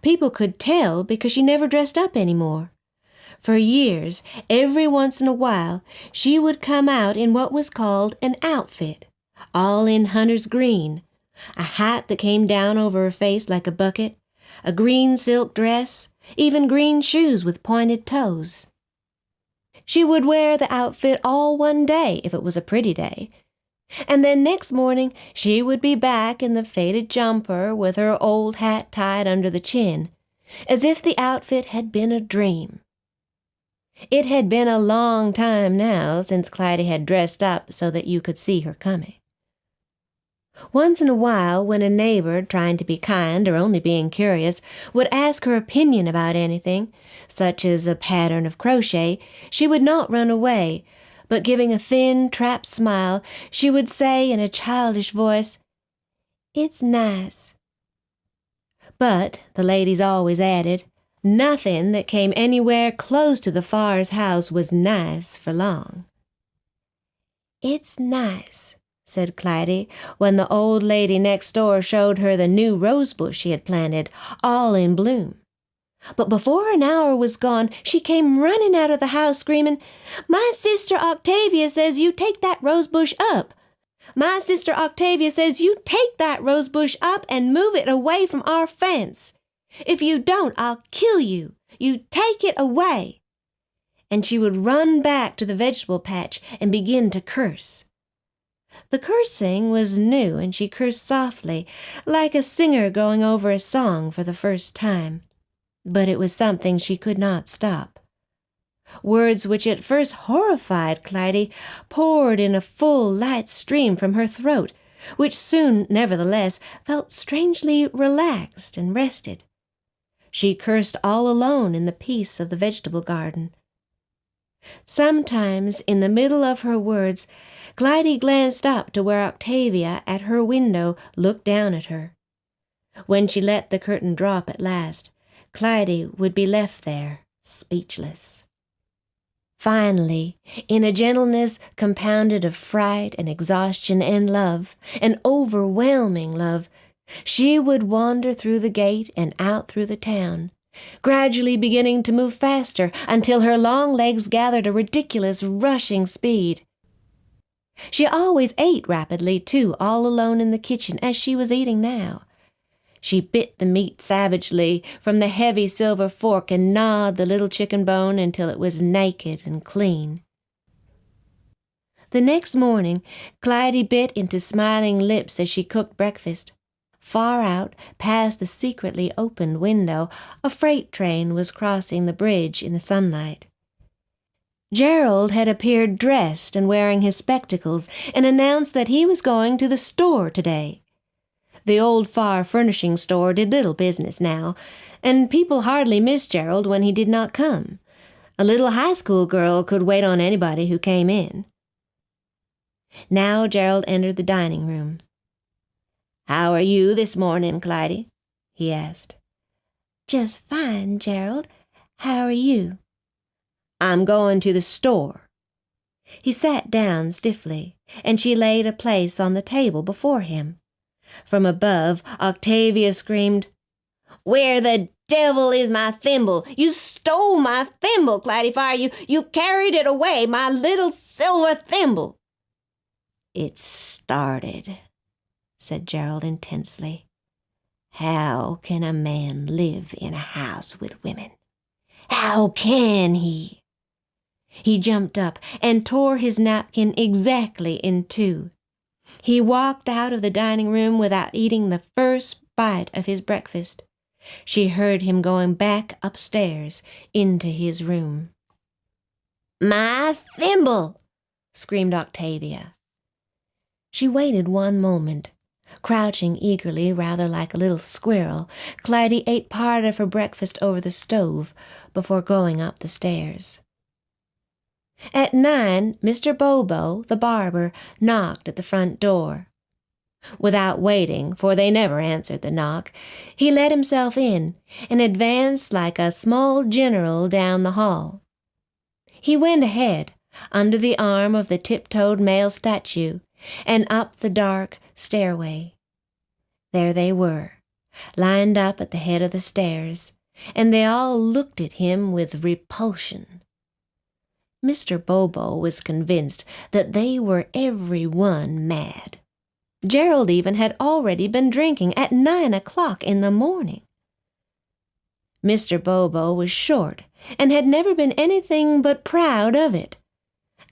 People could tell because she never dressed up any more. For years, every once in a while, she would come out in what was called an outfit, all in hunter's green, a hat that came down over her face like a bucket, a green silk dress, even green shoes with pointed toes. She would wear the outfit all one day if it was a pretty day, and then next morning she would be back in the faded jumper with her old hat tied under the chin, as if the outfit had been a dream. It had been a long time now since Clytie had dressed up so that you could see her coming. Once in a while, when a neighbor, trying to be kind or only being curious, would ask her opinion about anything, such as a pattern of crochet, she would not run away, but giving a thin, trapped smile, she would say in a childish voice, "It's nice." But, the ladies always added, nothing that came anywhere close to the Farr's house was nice for long. "It's nice," said Clytie, when the old lady next door showed her the new rosebush she had planted, all in bloom. But before an hour was gone, she came running out of the house screaming, "My sister Octavia says you take that rosebush up. My sister Octavia says you take that rosebush up and move it away from our fence. If you don't, I'll kill you. You take it away." And she would run back to the vegetable patch and begin to curse. The cursing was new, and she cursed softly, like a singer going over a song for the first time. But it was something she could not stop. Words which at first horrified Clytie poured in a full, light stream from her throat, which soon, nevertheless, felt strangely relaxed and rested. She cursed all alone in the peace of the vegetable garden. Sometimes, in the middle of her words, Clytie glanced up to where Octavia, at her window, looked down at her. When she let the curtain drop at last, Clytie would be left there, speechless. Finally, in a gentleness compounded of fright and exhaustion and love, an overwhelming love, she would wander through the gate and out through the town, gradually beginning to move faster until her long legs gathered a ridiculous rushing speed. She always ate rapidly, too, all alone in the kitchen, as she was eating now. She bit the meat savagely from the heavy silver fork and gnawed the little chicken bone until it was naked and clean. The next morning, Clytie bit into smiling lips as she cooked breakfast. Far out, past the secretly opened window, a freight train was crossing the bridge in the sunlight. Gerald had appeared dressed and wearing his spectacles and announced that he was going to the store today. The old Farr furnishing store did little business now, and people hardly missed Gerald when he did not come. A little high school girl could wait on anybody who came in. Now Gerald entered the dining room. "How are you this morning, Clytie?" he asked. "Just fine, Gerald. How are you?" "I'm going to the store." He sat down stiffly, and she laid a place on the table before him. From above, Octavia screamed, "Where the devil is my thimble? You stole my thimble, Clytie Farr. You carried it away, my little silver thimble." "It started," said Gerald intensely. "How can a man live in a house with women? How can he?" He jumped up and tore his napkin exactly in two. He walked out of the dining room without eating the first bite of his breakfast. She heard him going back upstairs into his room. "My thimble!" screamed Octavia. She waited one moment. Crouching eagerly, rather like a little squirrel, Clytie ate part of her breakfast over the stove before going up the stairs. At 9, Mr. Bobo, the barber, knocked at the front door. Without waiting, for they never answered the knock, he let himself in and advanced like a small general down the hall. He went ahead, under the arm of the tiptoed male statue, and up the dark stairway. There they were, lined up at the head of the stairs, and they all looked at him with repulsion. Mr. Bobo was convinced that they were every one mad. Gerald even had already been drinking at 9 o'clock in the morning. Mr. Bobo was short and had never been anything but proud of it,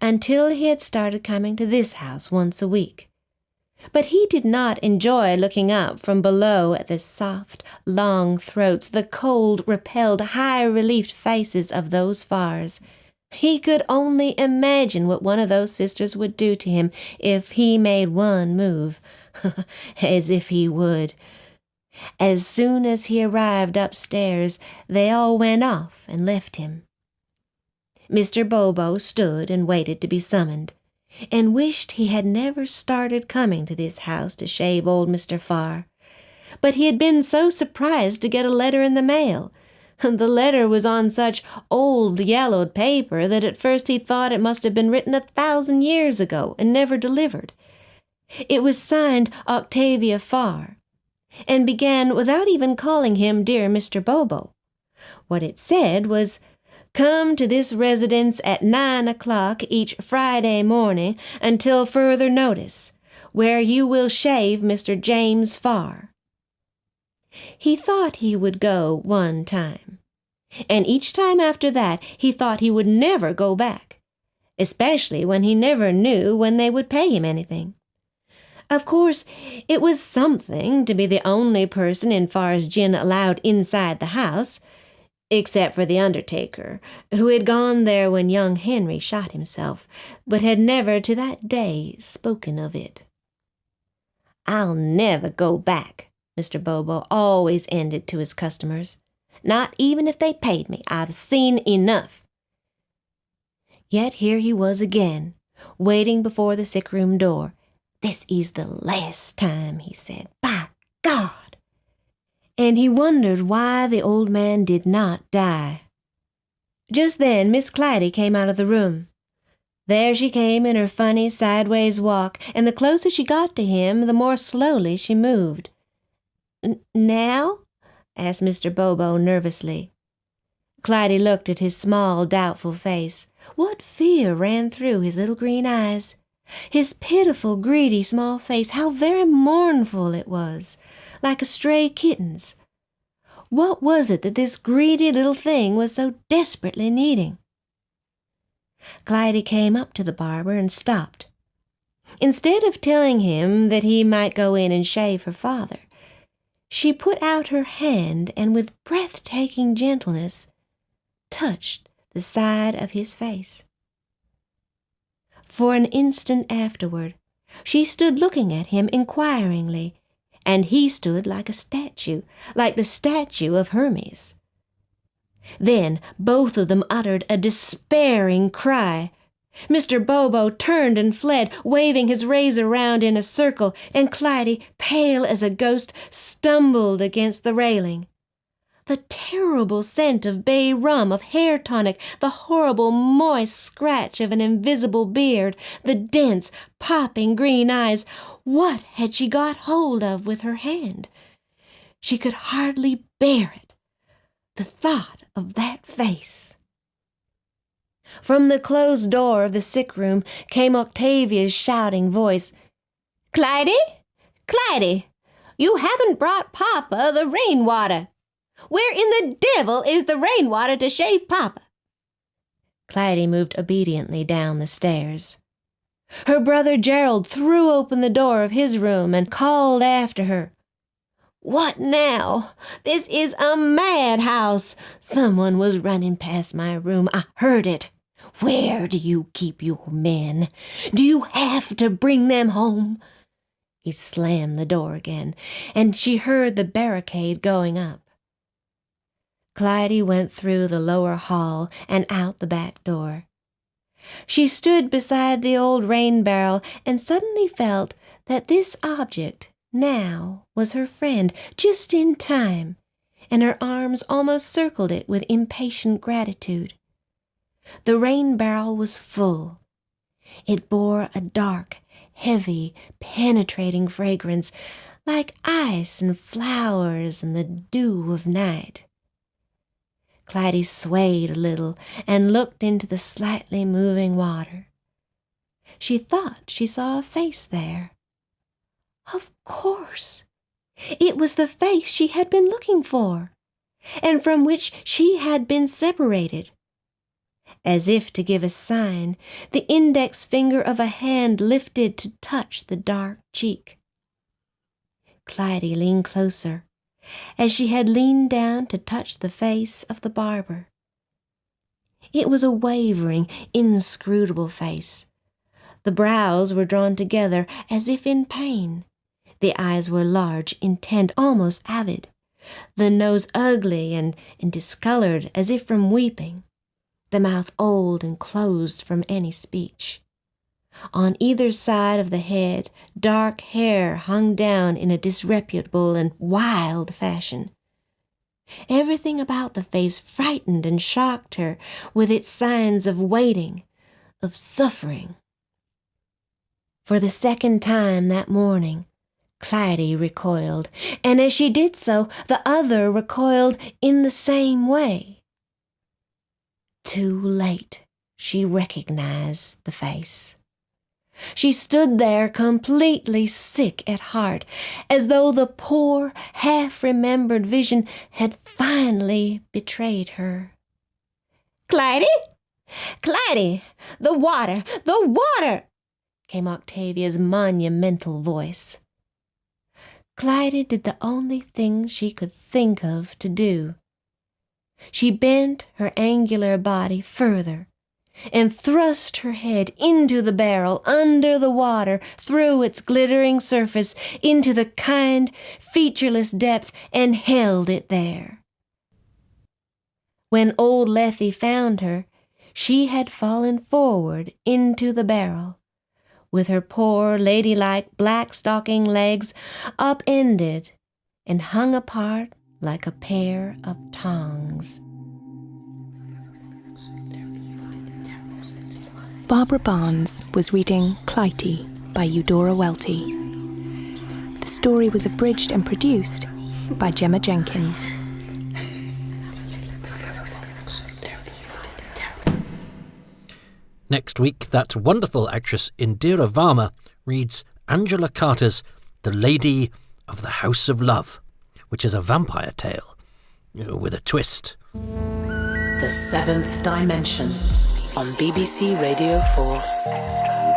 until he had started coming to this house once a week. But he did not enjoy looking up from below at the soft, long throats, the cold, repelled, high-reliefed faces of those Farrs. He could only imagine what one of those sisters would do to him if he made one move, As if he would. As soon as he arrived upstairs, they all went off and left him. Mr. Bobo stood and waited to be summoned, and wished he had never started coming to this house to shave old Mr. Farr. But he had been so surprised to get a letter in the mail. The letter was on such old yellowed paper that at first he thought it must have been written 1,000 years ago and never delivered. It was signed Octavia Farr, and began without even calling him dear Mr. Bobo. What it said was, "Come to this residence at 9 o'clock each Friday morning until further notice, where you will shave Mr. James Farr." He thought he would go one time, and each time after that he thought he would never go back, especially when he never knew when they would pay him anything. Of course, it was something to be the only person in Farr's gin allowed inside the house, except for the undertaker, who had gone there when young Henry shot himself, but had never to that day spoken of it. "I'll never go back," Mr. Bobo always ended to his customers. "Not even if they paid me. I've seen enough." Yet here he was again, waiting before the sick-room door. "This is the last time," he said. "By God!" And he wondered why the old man did not die. Just then Miss Clytie came out of the room. There she came in her funny sideways walk, and the closer she got to him, the more slowly she moved. "Now?" asked Mr. Bobo nervously. Clytie looked at his small, doubtful face. What fear ran through his little green eyes! His pitiful, greedy, small face, how very mournful it was, like a stray kitten's. What was it that this greedy little thing was so desperately needing? Clytie came up to the barber and stopped. Instead of telling him that he might go in and shave her father, she put out her hand and with breathtaking gentleness touched the side of his face. For an instant afterward, she stood looking at him inquiringly, and he stood like a statue, like the statue of Hermes. Then both of them uttered a despairing cry. Mr. Bobo turned and fled, waving his razor round in a circle, and Clytie, pale as a ghost, stumbled against the railing. The terrible scent of bay rum, of hair tonic, the horrible moist scratch of an invisible beard, the dense, popping green eyes, what had she got hold of with her hand? She could hardly bear it. The thought of that face. From the closed door of the sick room came Octavia's shouting voice. "Clytie! Clytie! You haven't brought Papa the rainwater! Where in the devil is the rainwater to shave Papa?" Clytie moved obediently down the stairs. Her brother Gerald threw open the door of his room and called after her. "What now? This is a madhouse. Someone was running past my room. I heard it. Where do you keep your men? Do you have to bring them home?" He slammed the door again, and she heard the barricade going up. Clytie went through the lower hall and out the back door. She stood beside the old rain barrel and suddenly felt that this object now was her friend, just in time, and her arms almost circled it with impatient gratitude. The rain barrel was full. It bore a dark, heavy, penetrating fragrance, like ice and flowers and the dew of night. Clytie swayed a little and looked into the slightly moving water. She thought she saw a face there. Of course! It was the face she had been looking for, and from which she had been separated. As if to give a sign, the index finger of a hand lifted to touch the dark cheek. Clytie leaned closer, as she had leaned down to touch the face of the barber. It was a wavering, inscrutable face. The brows were drawn together as if in pain. The eyes were large, intent, almost avid. The nose ugly and discolored, as if from weeping. The mouth old and closed from any speech. On either side of the head, dark hair hung down in a disreputable and wild fashion. Everything about the face frightened and shocked her with its signs of waiting, of suffering. For the second time that morning, Clytie recoiled, and as she did so, the other recoiled in the same way. Too late, she recognized the face. She stood there completely sick at heart, as though the poor, half-remembered vision had finally betrayed her. "Clytie! Clytie! The water! The water!" came Octavia's monumental voice. Clytie did the only thing she could think of to do. She bent her angular body further and thrust her head into the barrel, under the water, through its glittering surface, into the kind, featureless depth, and held it there. When old Lethe found her, she had fallen forward into the barrel, with her poor, ladylike, black-stocking legs upended and hung apart like a pair of tongs. Barbara Barnes was reading Clytie by Eudora Welty. The story was abridged and produced by Gemma Jenkins. Next week, that wonderful actress Indira Varma reads Angela Carter's The Lady of the House of Love, which is a vampire tale, with a twist. The Seventh Dimension on BBC Radio 4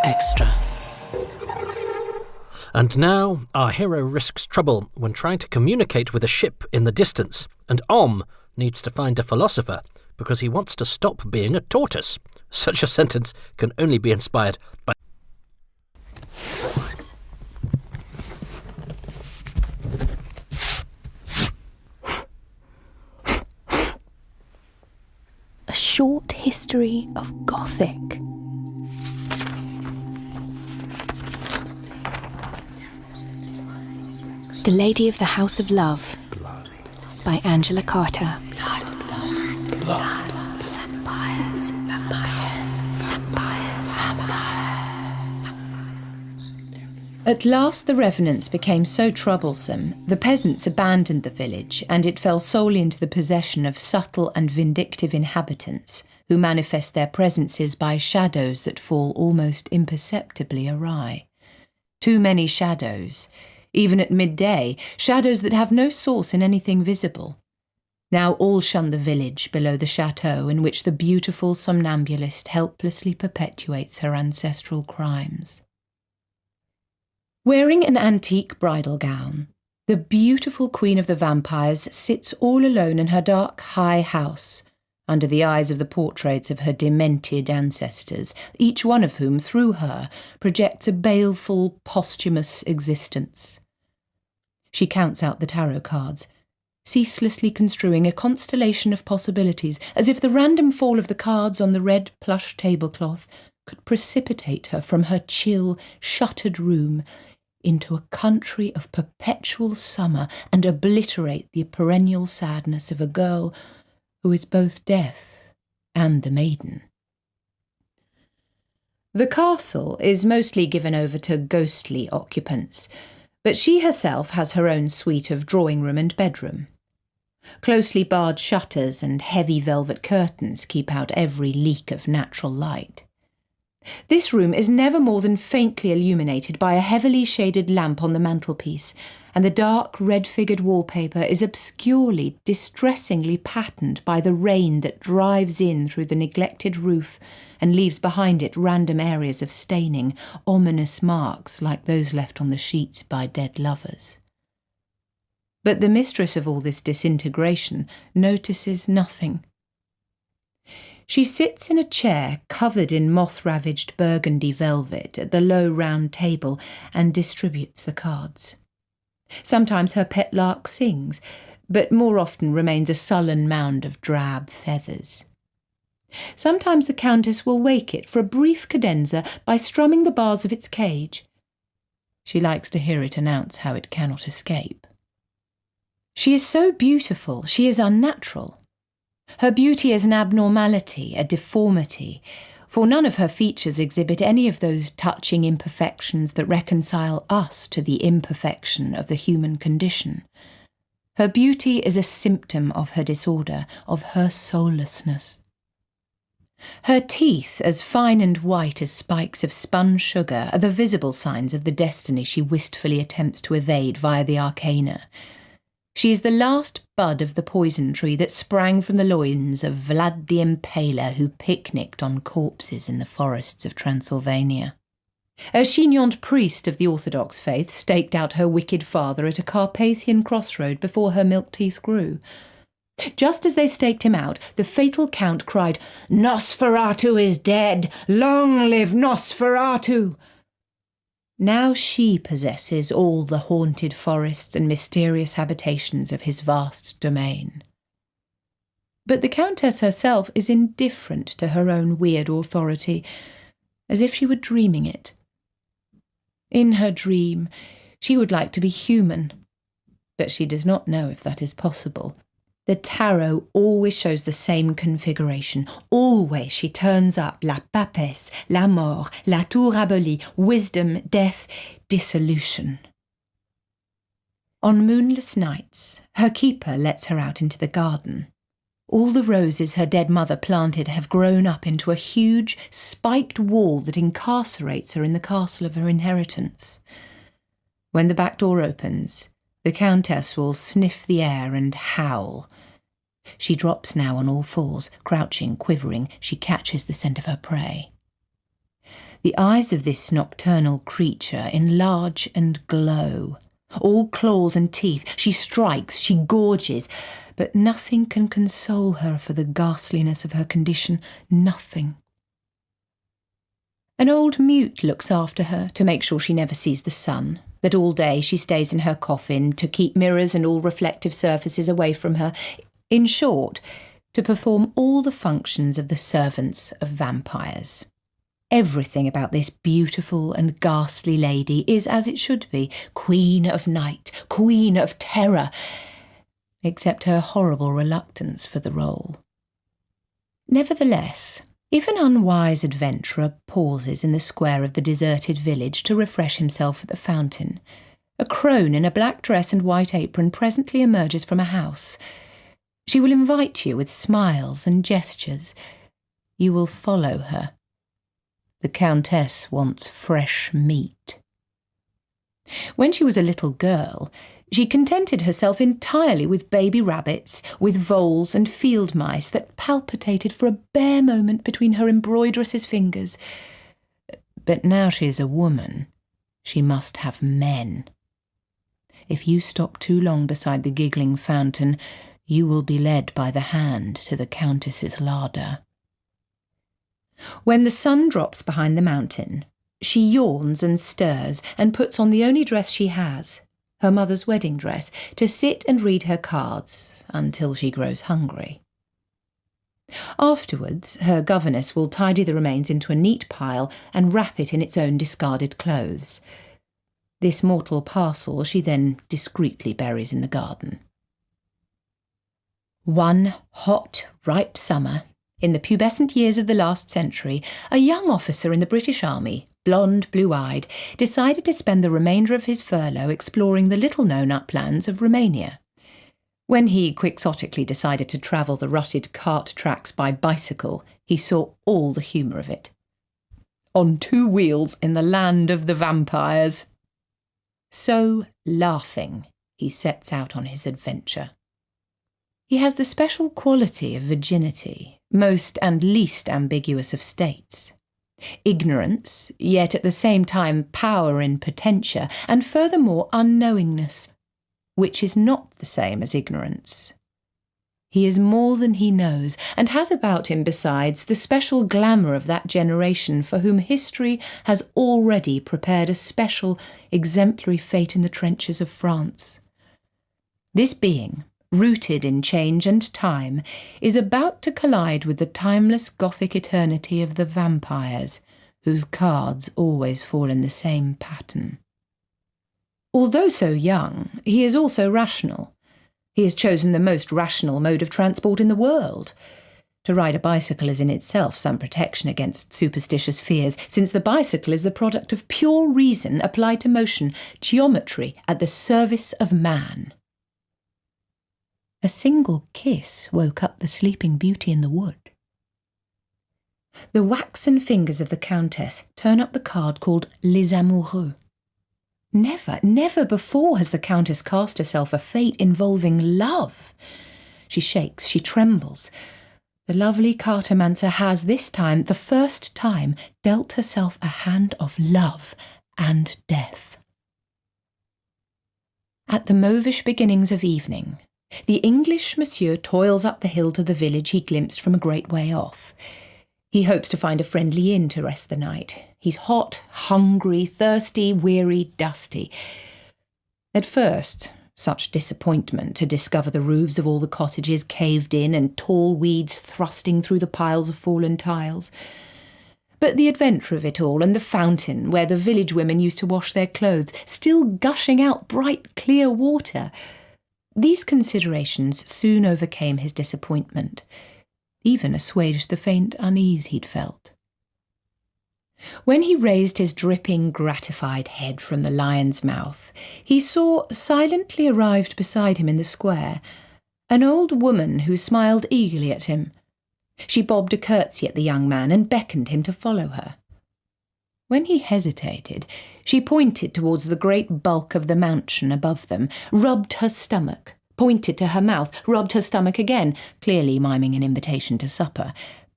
Extra. And now, our hero risks trouble when trying to communicate with a ship in the distance, and Om needs to find a philosopher because he wants to stop being a tortoise. Such a sentence can only be inspired by... A short history of Gothic. The Lady of the House of Love by Angela Carter. Blood. Vampires. At last the revenants became so troublesome, the peasants abandoned the village, and it fell solely into the possession of subtle and vindictive inhabitants, who manifest their presences by shadows that fall almost imperceptibly awry. Too many shadows, even at midday, shadows that have no source in anything visible. Now all shun the village below the chateau in which the beautiful somnambulist helplessly perpetuates her ancestral crimes. Wearing an antique bridal gown, the beautiful queen of the vampires sits all alone in her dark, high house, under the eyes of the portraits of her demented ancestors, each one of whom, through her, projects a baleful, posthumous existence. She counts out the tarot cards, ceaselessly construing a constellation of possibilities, as if the random fall of the cards on the red plush tablecloth could precipitate her from her chill, shuttered room into a country of perpetual summer and obliterate the perennial sadness of a girl who is both death and the maiden. The castle is mostly given over to ghostly occupants, but she herself has her own suite of drawing room and bedroom. Closely barred shutters and heavy velvet curtains keep out every leak of natural light. This room is never more than faintly illuminated by a heavily shaded lamp on the mantelpiece, and the dark red-figured wallpaper is obscurely, distressingly patterned by the rain that drives in through the neglected roof and leaves behind it random areas of staining, ominous marks like those left on the sheets by dead lovers. But the mistress of all this disintegration notices nothing. She sits in a chair covered in moth-ravaged burgundy velvet at the low round table and distributes the cards. Sometimes her pet lark sings, but more often remains a sullen mound of drab feathers. Sometimes the Countess will wake it for a brief cadenza by strumming the bars of its cage. She likes to hear it announce how it cannot escape. She is so beautiful, she is unnatural. Her beauty is an abnormality, a deformity, for none of her features exhibit any of those touching imperfections that reconcile us to the imperfection of the human condition. Her beauty is a symptom of her disorder, of her soullessness. Her teeth, as fine and white as spikes of spun sugar, are the visible signs of the destiny she wistfully attempts to evade via the arcana. She is the last bud of the poison tree that sprang from the loins of Vlad the Impaler, who picnicked on corpses in the forests of Transylvania. A chignoned priest of the Orthodox faith staked out her wicked father at a Carpathian crossroad before her milk teeth grew. Just as they staked him out, the fatal count cried, "Nosferatu is dead! Long live Nosferatu!" Now she possesses all the haunted forests and mysterious habitations of his vast domain. But the Countess herself is indifferent to her own weird authority, as if she were dreaming it. In her dream, she would like to be human, but she does not know if that is possible. The tarot always shows the same configuration. Always she turns up la papesse, la mort, la tour abolie, wisdom, death, dissolution. On moonless nights, her keeper lets her out into the garden. All the roses her dead mother planted have grown up into a huge, spiked wall that incarcerates her in the castle of her inheritance. When the back door opens, the Countess will sniff the air and howl. She drops now on all fours, crouching, quivering. She catches the scent of her prey. The eyes of this nocturnal creature enlarge and glow. All claws and teeth, she strikes, she gorges, but nothing can console her for the ghastliness of her condition, nothing. An old mute looks after her to make sure she never sees the sun, that all day she stays in her coffin to keep mirrors and all reflective surfaces away from her. In short, to perform all the functions of the servants of vampires. Everything about this beautiful and ghastly lady is as it should be, queen of night, queen of terror, except her horrible reluctance for the role. Nevertheless, if an unwise adventurer pauses in the square of the deserted village to refresh himself at the fountain, a crone in a black dress and white apron presently emerges from a house. She will invite you with smiles and gestures. You will follow her. The Countess wants fresh meat. When she was a little girl, she contented herself entirely with baby rabbits, with voles and field mice that palpitated for a bare moment between her embroideress's fingers. But now she is a woman. She must have men. If you stop too long beside the giggling fountain, you will be led by the hand to the Countess's larder. When the sun drops behind the mountain, she yawns and stirs and puts on the only dress she has, her mother's wedding dress, to sit and read her cards until she grows hungry. Afterwards, her governess will tidy the remains into a neat pile and wrap it in its own discarded clothes. This mortal parcel she then discreetly buries in the garden. One hot, ripe summer, in the pubescent years of the last century, a young officer in the British Army, blonde, blue-eyed, decided to spend the remainder of his furlough exploring the little-known uplands of Romania. When he quixotically decided to travel the rutted cart tracks by bicycle, he saw all the humour of it. On 2 wheels in the land of the vampires. So, laughing, he sets out on his adventure. He has the special quality of virginity, most and least ambiguous of states. Ignorance, yet at the same time power in potentia, and furthermore unknowingness, which is not the same as ignorance. He is more than he knows, and has about him, besides, the special glamour of that generation for whom history has already prepared a special, exemplary fate in the trenches of France. This being, rooted in change and time, is about to collide with the timeless Gothic eternity of the vampires, whose cards always fall in the same pattern. Although so young, he is also rational. He has chosen the most rational mode of transport in the world. To ride a bicycle is in itself some protection against superstitious fears, since the bicycle is the product of pure reason applied to motion, geometry at the service of man. A single kiss woke up the sleeping beauty in the wood. The waxen fingers of the Countess turn up the card called Les Amoureux. Never before has the Countess cast herself a fate involving love. She shakes, she trembles. The lovely cartomancer has this time, the first time, dealt herself a hand of love and death. At the mauvish beginnings of evening, the English monsieur toils up the hill to the village he glimpsed from a great way off. He hopes to find a friendly inn to rest the night. He's hot, hungry, thirsty, weary, dusty. At first, such disappointment to discover the roofs of all the cottages caved in and tall weeds thrusting through the piles of fallen tiles. But the adventure of it all, and the fountain where the village women used to wash their clothes, still gushing out bright, clear water, these considerations soon overcame his disappointment, even assuaged the faint unease he'd felt. When he raised his dripping, gratified head from the lion's mouth, he saw, silently arrived beside him in the square, an old woman who smiled eagerly at him. She bobbed a curtsy at the young man and beckoned him to follow her. When he hesitated, she pointed towards the great bulk of the mansion above them, rubbed her stomach, pointed to her mouth, rubbed her stomach again, clearly miming an invitation to supper.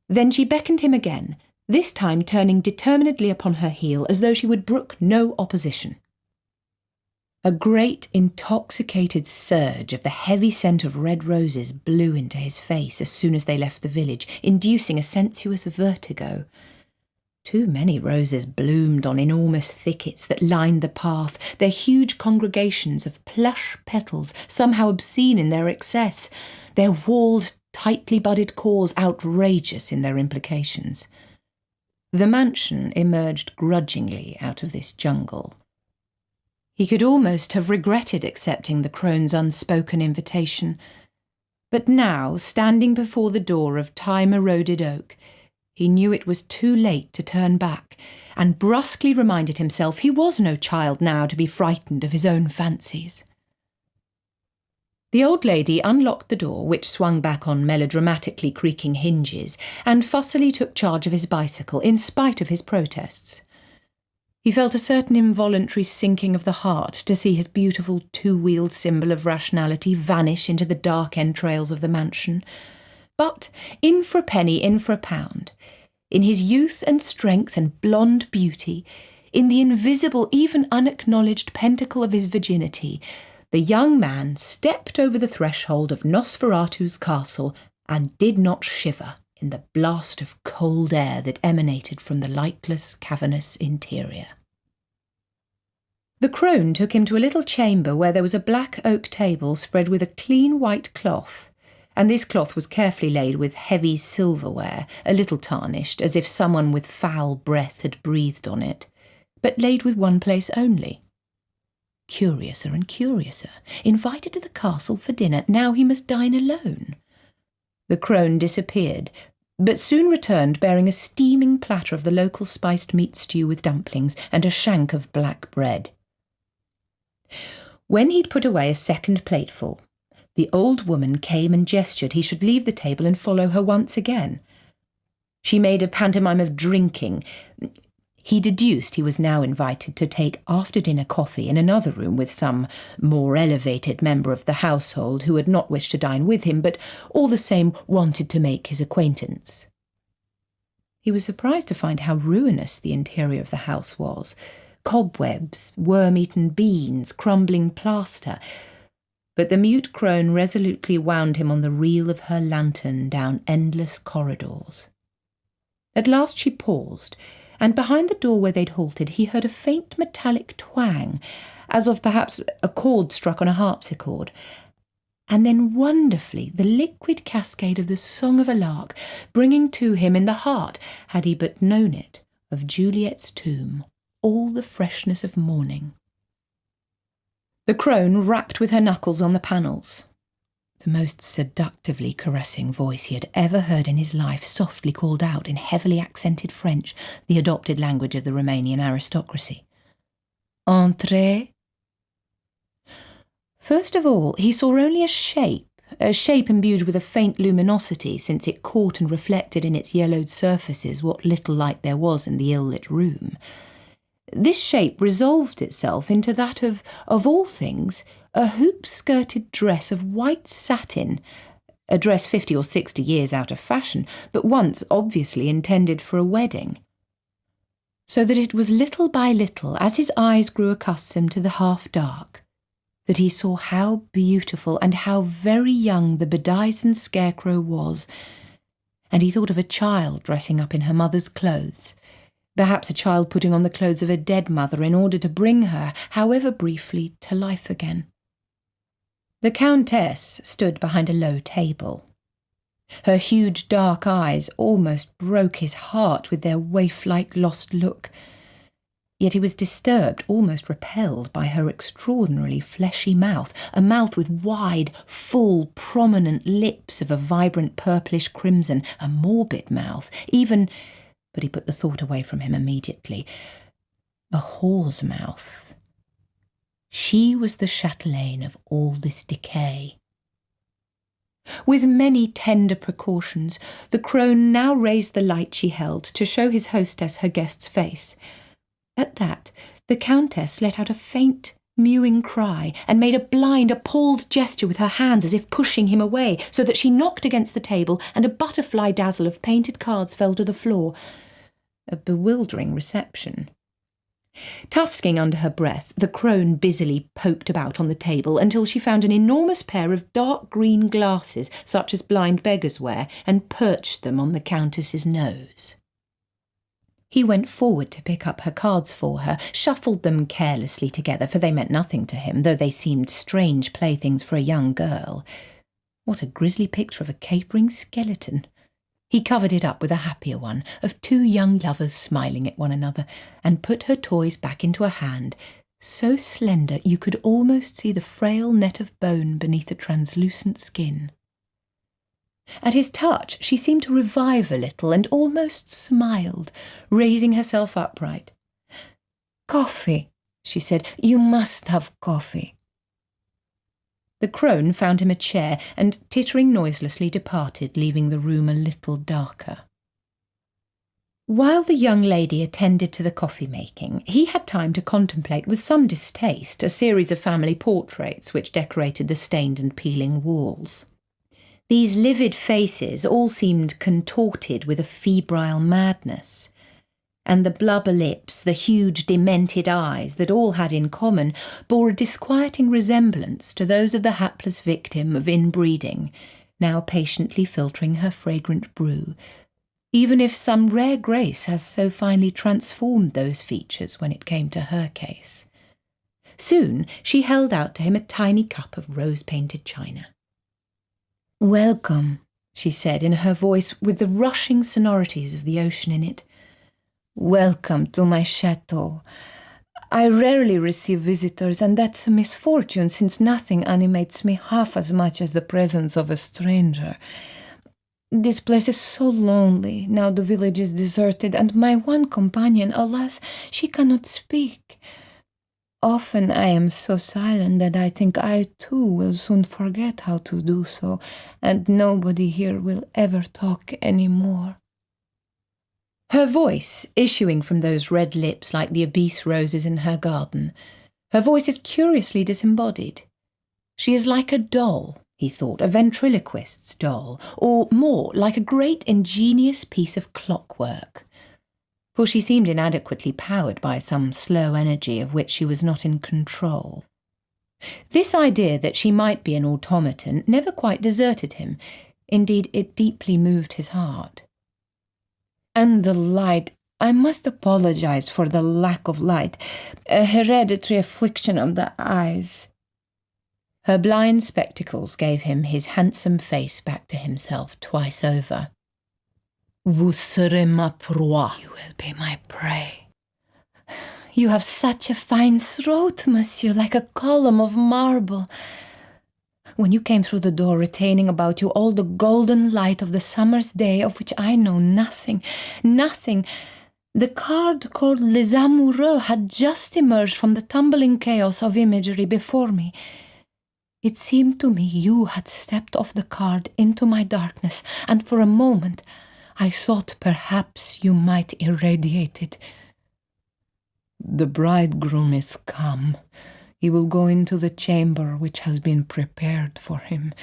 Then she beckoned him again, this time turning determinedly upon her heel as though she would brook no opposition. A great intoxicated surge of the heavy scent of red roses blew into his face as soon as they left the village, inducing a sensuous vertigo. Too many roses bloomed on enormous thickets that lined the path, their huge congregations of plush petals somehow obscene in their excess, their walled, tightly budded cores outrageous in their implications. The mansion emerged grudgingly out of this jungle. He could almost have regretted accepting the crone's unspoken invitation, but now, standing before the door of time-eroded oak, he knew it was too late to turn back, and brusquely reminded himself he was no child now to be frightened of his own fancies. The old lady unlocked the door, which swung back on melodramatically creaking hinges, and fussily took charge of his bicycle in spite of his protests. He felt a certain involuntary sinking of the heart to see his beautiful two-wheeled symbol of rationality vanish into the dark entrails of the mansion. But, in for a penny, in for a pound, in his youth and strength and blonde beauty, in the invisible, even unacknowledged pentacle of his virginity, the young man stepped over the threshold of Nosferatu's castle and did not shiver in the blast of cold air that emanated from the lightless, cavernous interior. The crone took him to a little chamber where there was a black oak table spread with a clean white cloth, and this cloth was carefully laid with heavy silverware, a little tarnished, as if someone with foul breath had breathed on it, but laid with one place only. Curiouser and curiouser, invited to the castle for dinner, now he must dine alone. The crone disappeared, but soon returned bearing a steaming platter of the local spiced meat stew with dumplings and a shank of black bread. When he'd put away a second plateful, the old woman came and gestured he should leave the table and follow her once again. She made a pantomime of drinking. He deduced he was now invited to take after-dinner coffee in another room with some more elevated member of the household who had not wished to dine with him, but all the same wanted to make his acquaintance. He was surprised to find how ruinous the interior of the house was. Cobwebs, worm-eaten beans, crumbling plaster. but the mute crone resolutely wound him on the reel of her lantern down endless corridors. At last she paused, and behind the door where they'd halted he heard a faint metallic twang, as of perhaps a chord struck on a harpsichord, and then wonderfully the liquid cascade of the song of a lark, bringing to him in the heart, had he but known it, of Juliet's tomb, all the freshness of morning. The crone rapped with her knuckles on the panels. The most seductively caressing voice he had ever heard in his life softly called out in heavily accented French, the adopted language of the Romanian aristocracy. Entrez. First of all, he saw only a shape imbued with a faint luminosity, since it caught and reflected in its yellowed surfaces what little light there was in the ill-lit room. This shape resolved itself into that of all things, a hoop-skirted dress of white satin, a dress 50 or 60 years out of fashion, but once obviously intended for a wedding. So that it was little by little, as his eyes grew accustomed to the half-dark, that he saw how beautiful and how very young the bedizened scarecrow was, and he thought of a child dressing up in her mother's clothes, perhaps a child putting on the clothes of a dead mother in order to bring her, however briefly, to life again. The Countess stood behind a low table. Her huge dark eyes almost broke his heart with their waif-like lost look, yet he was disturbed, almost repelled, by her extraordinarily fleshy mouth, a mouth with wide, full, prominent lips of a vibrant purplish crimson, a morbid mouth, even, but he put the thought away from him immediately, a whore's mouth. She was the chatelaine of all this decay. With many tender precautions, the crone now raised the light she held to show his hostess her guest's face. At that, the Countess let out a faint, mewing cry and made a blind, appalled gesture with her hands as if pushing him away, so that she knocked against the table and a butterfly dazzle of painted cards fell to the floor. A bewildering reception. Tusking under her breath, the crone busily poked about on the table until she found an enormous pair of dark green glasses, such as blind beggars wear, and perched them on the Countess's nose. He went forward to pick up her cards for her, shuffled them carelessly together, for they meant nothing to him, though they seemed strange playthings for a young girl. What a grisly picture of a capering skeleton! He covered it up with a happier one, of two young lovers smiling at one another, and put her toys back into a hand, so slender you could almost see the frail net of bone beneath the translucent skin. At his touch she seemed to revive a little and almost smiled, raising herself upright. "Coffee," she said. "You must have coffee." The crone found him a chair and, tittering noiselessly, departed, leaving the room a little darker. While the young lady attended to the coffee-making, he had time to contemplate with some distaste a series of family portraits which decorated the stained and peeling walls. These livid faces all seemed contorted with a febrile madness, and the blubber lips, the huge demented eyes that all had in common, bore a disquieting resemblance to those of the hapless victim of inbreeding, now patiently filtering her fragrant brew, even if some rare grace has so finely transformed those features when it came to her case. Soon she held out to him a tiny cup of rose-painted china. "Welcome," she said in her voice with the rushing sonorities of the ocean in it. "Welcome to my chateau. I rarely receive visitors, and that's a misfortune, since nothing animates me half as much as the presence of a stranger. This place is so lonely, now the village is deserted, and my one companion, alas, she cannot speak. Often I am so silent that I think I too will soon forget how to do so, and nobody here will ever talk any more." Her voice, issuing from those red lips like the obese roses in her garden, her voice is curiously disembodied. She is like a doll, he thought, a ventriloquist's doll, or more, like a great ingenious piece of clockwork. For she seemed inadequately powered by some slow energy of which she was not in control. This idea that she might be an automaton never quite deserted him. Indeed, it deeply moved his heart. And the light. I must apologize for the lack of light. A hereditary affliction of the eyes. Her blind spectacles gave him his handsome face back to himself twice over. Vous serez ma proie. You will be my prey. You have such a fine throat, monsieur, like a column of marble. When you came through the door retaining about you all the golden light of the summer's day of which I know nothing, the card called Les Amoureux had just emerged from the tumbling chaos of imagery before me. It seemed to me you had stepped off the card into my darkness, and for a moment I thought perhaps you might irradiate it. The bridegroom is come. He will go into the chamber which has been prepared for him.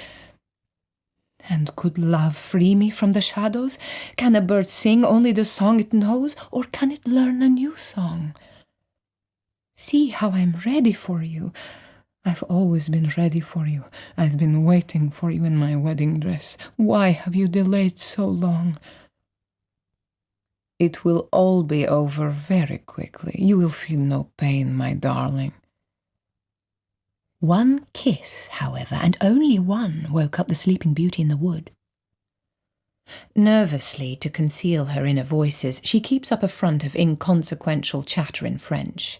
And could love free me from the shadows? Can a bird sing only the song it knows, or can it learn a new song? See how I'm ready for you. I've always been ready for you. I've been waiting for you in my wedding dress. Why have you delayed so long? It will all be over very quickly. You will feel no pain, my darling. One kiss, however, and only one, woke up the sleeping beauty in the wood. Nervously, to conceal her inner voices, she keeps up a front of inconsequential chatter in French.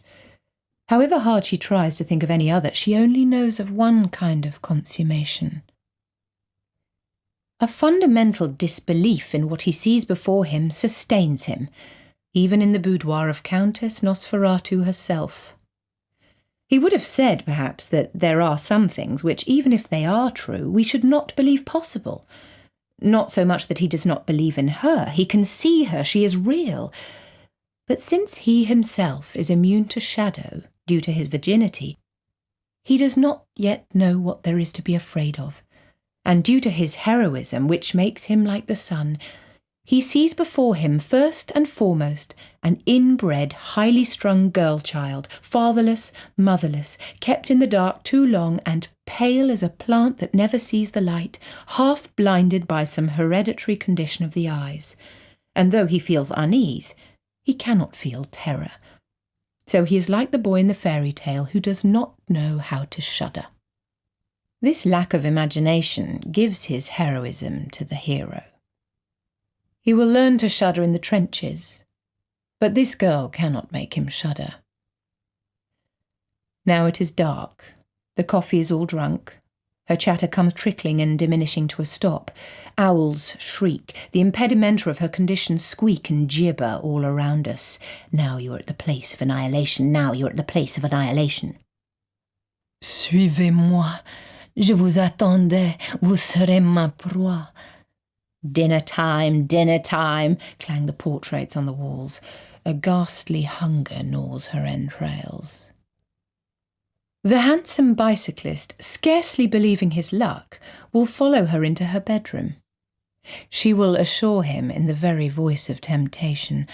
However hard she tries to think of any other, she only knows of one kind of consummation. A fundamental disbelief in what he sees before him sustains him, even in the boudoir of Countess Nosferatu herself. He would have said, perhaps, that there are some things which, even if they are true, we should not believe possible. Not so much that he does not believe in her, he can see her, she is real. But since he himself is immune to shadow, due to his virginity, he does not yet know what there is to be afraid of. And due to his heroism, which makes him like the sun, he sees before him first and foremost an inbred, highly strung girl child, fatherless, motherless, kept in the dark too long and pale as a plant that never sees the light, half blinded by some hereditary condition of the eyes. And though he feels unease, he cannot feel terror. So he is like the boy in the fairy tale who does not know how to shudder. This lack of imagination gives his heroism to the hero. He will learn to shudder in the trenches, but this girl cannot make him shudder. Now it is dark. The coffee is all drunk. Her chatter comes trickling and diminishing to a stop. Owls shriek. The impedimenta of her condition squeak and gibber all around us. Now you're at the place of annihilation. Now you're at the place of annihilation. Suivez-moi. Je vous attendais. Vous serez ma proie. Dinner time, clang the portraits on the walls. A ghastly hunger gnaws her entrails. The handsome bicyclist, scarcely believing his luck, will follow her into her bedroom. She will assure him in the very voice of temptation,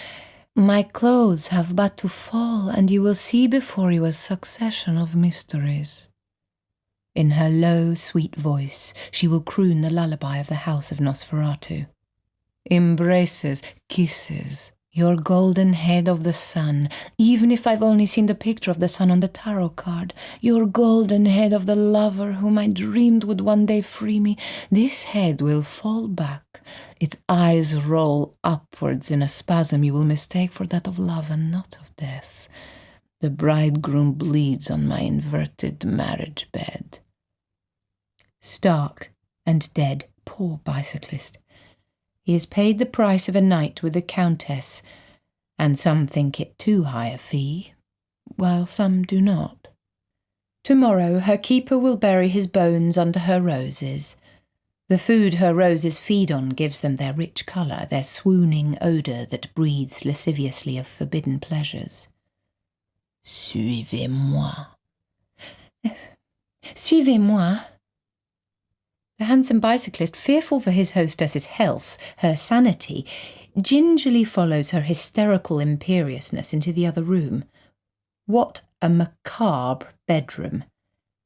"My clothes have but to fall, and you will see before you a succession of mysteries." In her low, sweet voice, she will croon the lullaby of the house of Nosferatu. Embraces, kisses, your golden head of the sun, even if I've only seen the picture of the sun on the tarot card, your golden head of the lover whom I dreamed would one day free me, this head will fall back, its eyes roll upwards in a spasm you will mistake for that of love and not of death. The bridegroom bleeds on my inverted marriage bed. Stark and dead, poor bicyclist. He has paid the price of a night with the Countess, and some think it too high a fee, while some do not. Tomorrow her keeper will bury his bones under her roses. The food her roses feed on gives them their rich colour, their swooning odour that breathes lasciviously of forbidden pleasures. Suivez-moi. Suivez-moi. The handsome bicyclist, fearful for his hostess's health, her sanity, gingerly follows her hysterical imperiousness into the other room. What a macabre bedroom!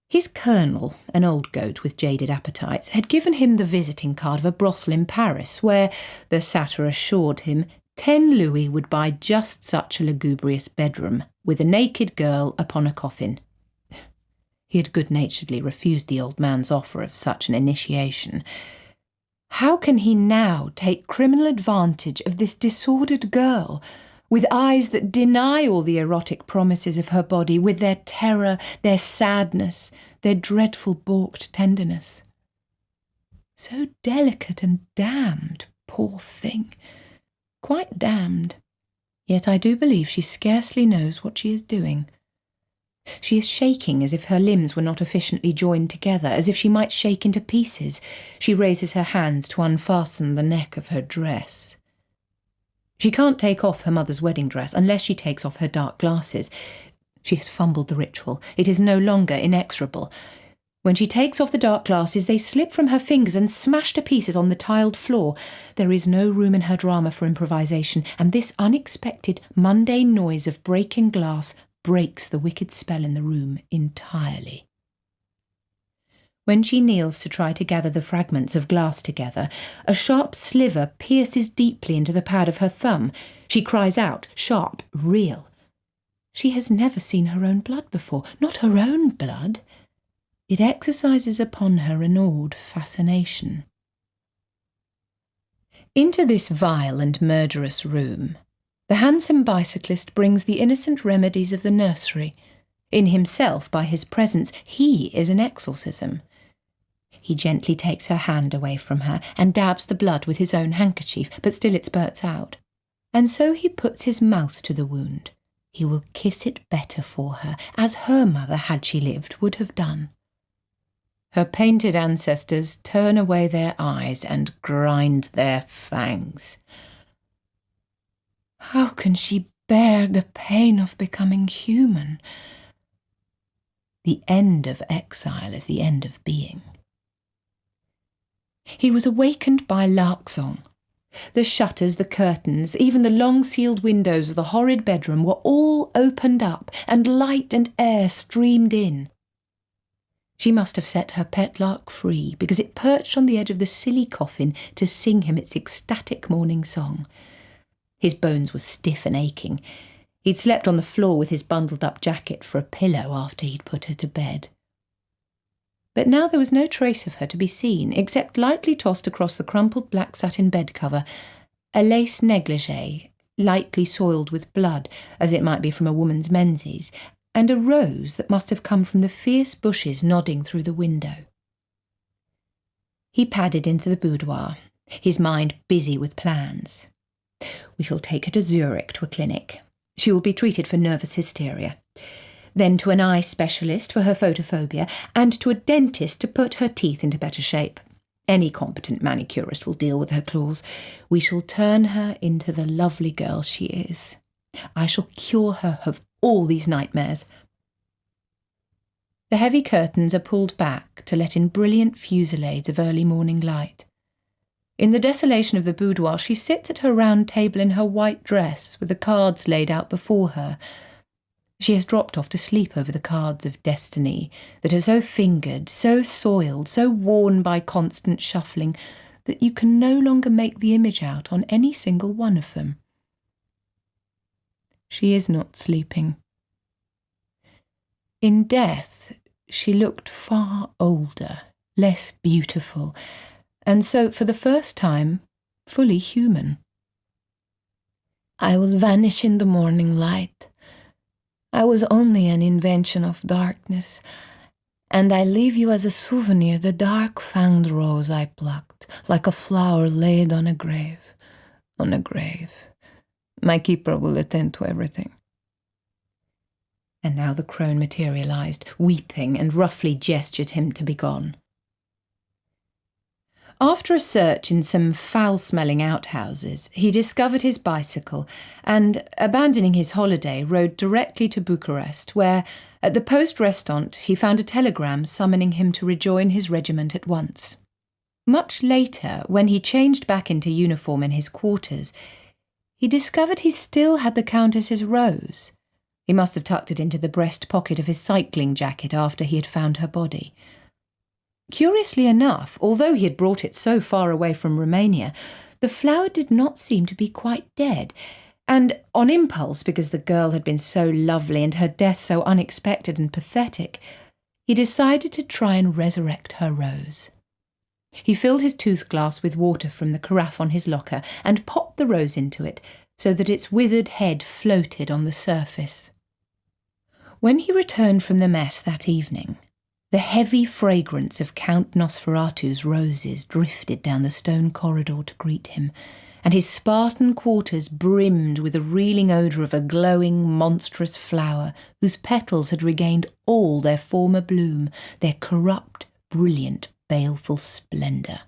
His colonel, an old goat with jaded appetites, had given him the visiting card of a brothel in Paris where, the satyr assured him, 10 louis would buy just such a lugubrious bedroom, with a naked girl upon a coffin. He had good-naturedly refused the old man's offer of such an initiation. How can he now take criminal advantage of this disordered girl, with eyes that deny all the erotic promises of her body, with their terror, their sadness, their dreadful balked tenderness? So delicate and damned, poor thing, quite damned. Yet I do believe she scarcely knows what she is doing. She is shaking as if her limbs were not efficiently joined together, as if she might shake into pieces. She raises her hands to unfasten the neck of her dress. She can't take off her mother's wedding dress unless she takes off her dark glasses. She has fumbled the ritual. It is no longer inexorable. When she takes off the dark glasses, they slip from her fingers and smash to pieces on the tiled floor. There is no room in her drama for improvisation, and this unexpected, mundane noise of breaking glass breaks the wicked spell in the room entirely. When she kneels to try to gather the fragments of glass together, a sharp sliver pierces deeply into the pad of her thumb. She cries out, sharp, real. She has never seen her own blood before, not her own blood. It exercises upon her an odd fascination. Into this vile and murderous room, the handsome bicyclist brings the innocent remedies of the nursery. In himself, by his presence, he is an exorcism. He gently takes her hand away from her and dabs the blood with his own handkerchief, but still it spurts out. And so he puts his mouth to the wound. He will kiss it better for her, as her mother, had she lived, would have done. Her painted ancestors turn away their eyes and grind their fangs. How can she bear the pain of becoming human? The end of exile is the end of being. He was awakened by lark song. The shutters, the curtains, even the long-sealed windows of the horrid bedroom were all opened up, and light and air streamed in. She must have set her pet lark free, because it perched on the edge of the silly coffin to sing him its ecstatic morning song. His bones were stiff and aching. He'd slept on the floor with his bundled-up jacket for a pillow after he'd put her to bed. But now there was no trace of her to be seen, except lightly tossed across the crumpled black satin bed cover, a lace negligee, lightly soiled with blood, as it might be from a woman's menses, and a rose that must have come from the fierce bushes nodding through the window. He padded into the boudoir, his mind busy with plans. We shall take her to Zurich to a clinic. She will be treated for nervous hysteria. Then to an eye specialist for her photophobia, and to a dentist to put her teeth into better shape. Any competent manicurist will deal with her claws. We shall turn her into the lovely girl she is. I shall cure her of all these nightmares. The heavy curtains are pulled back to let in brilliant fusillades of early morning light. In the desolation of the boudoir, she sits at her round table in her white dress, with the cards laid out before her. She has dropped off to sleep over the cards of destiny that are so fingered, so soiled, so worn by constant shuffling, that you can no longer make the image out on any single one of them. She is not sleeping. In death, she looked far older, less beautiful, and so, for the first time, fully human. I will vanish in the morning light. I was only an invention of darkness, and I leave you as a souvenir the dark-fanged rose I plucked, like a flower laid on a grave. On a grave. My keeper will attend to everything. And now the crone materialized, weeping, and roughly gestured him to be gone. After a search in some foul-smelling outhouses, he discovered his bicycle and, abandoning his holiday, rode directly to Bucharest, where, at the post restaurant, he found a telegram summoning him to rejoin his regiment at once. Much later, when he changed back into uniform in his quarters, he discovered he still had the Countess's rose. He must have tucked it into the breast pocket of his cycling jacket after he had found her body. Curiously enough, although he had brought it so far away from Romania, the flower did not seem to be quite dead, and on impulse, because the girl had been so lovely and her death so unexpected and pathetic, he decided to try and resurrect her rose. He filled his toothglass with water from the carafe on his locker and popped the rose into it so that its withered head floated on the surface. When he returned from the mess that evening, the heavy fragrance of Count Nosferatu's roses drifted down the stone corridor to greet him, and his Spartan quarters brimmed with the reeling odour of a glowing, monstrous flower whose petals had regained all their former bloom, their corrupt, brilliant, baleful splendour.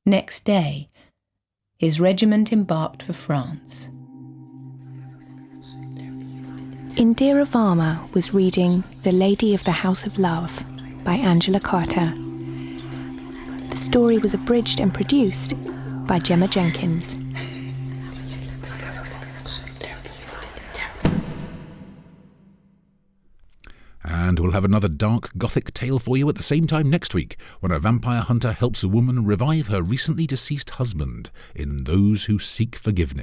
Next day, his regiment embarked for France. Indira Varma was reading The Lady of the House of Love by Angela Carter. The story was abridged and produced by Gemma Jenkins. And we'll have another dark Gothic tale for you at the same time next week, when a vampire hunter helps a woman revive her recently deceased husband in Those Who Seek Forgiveness.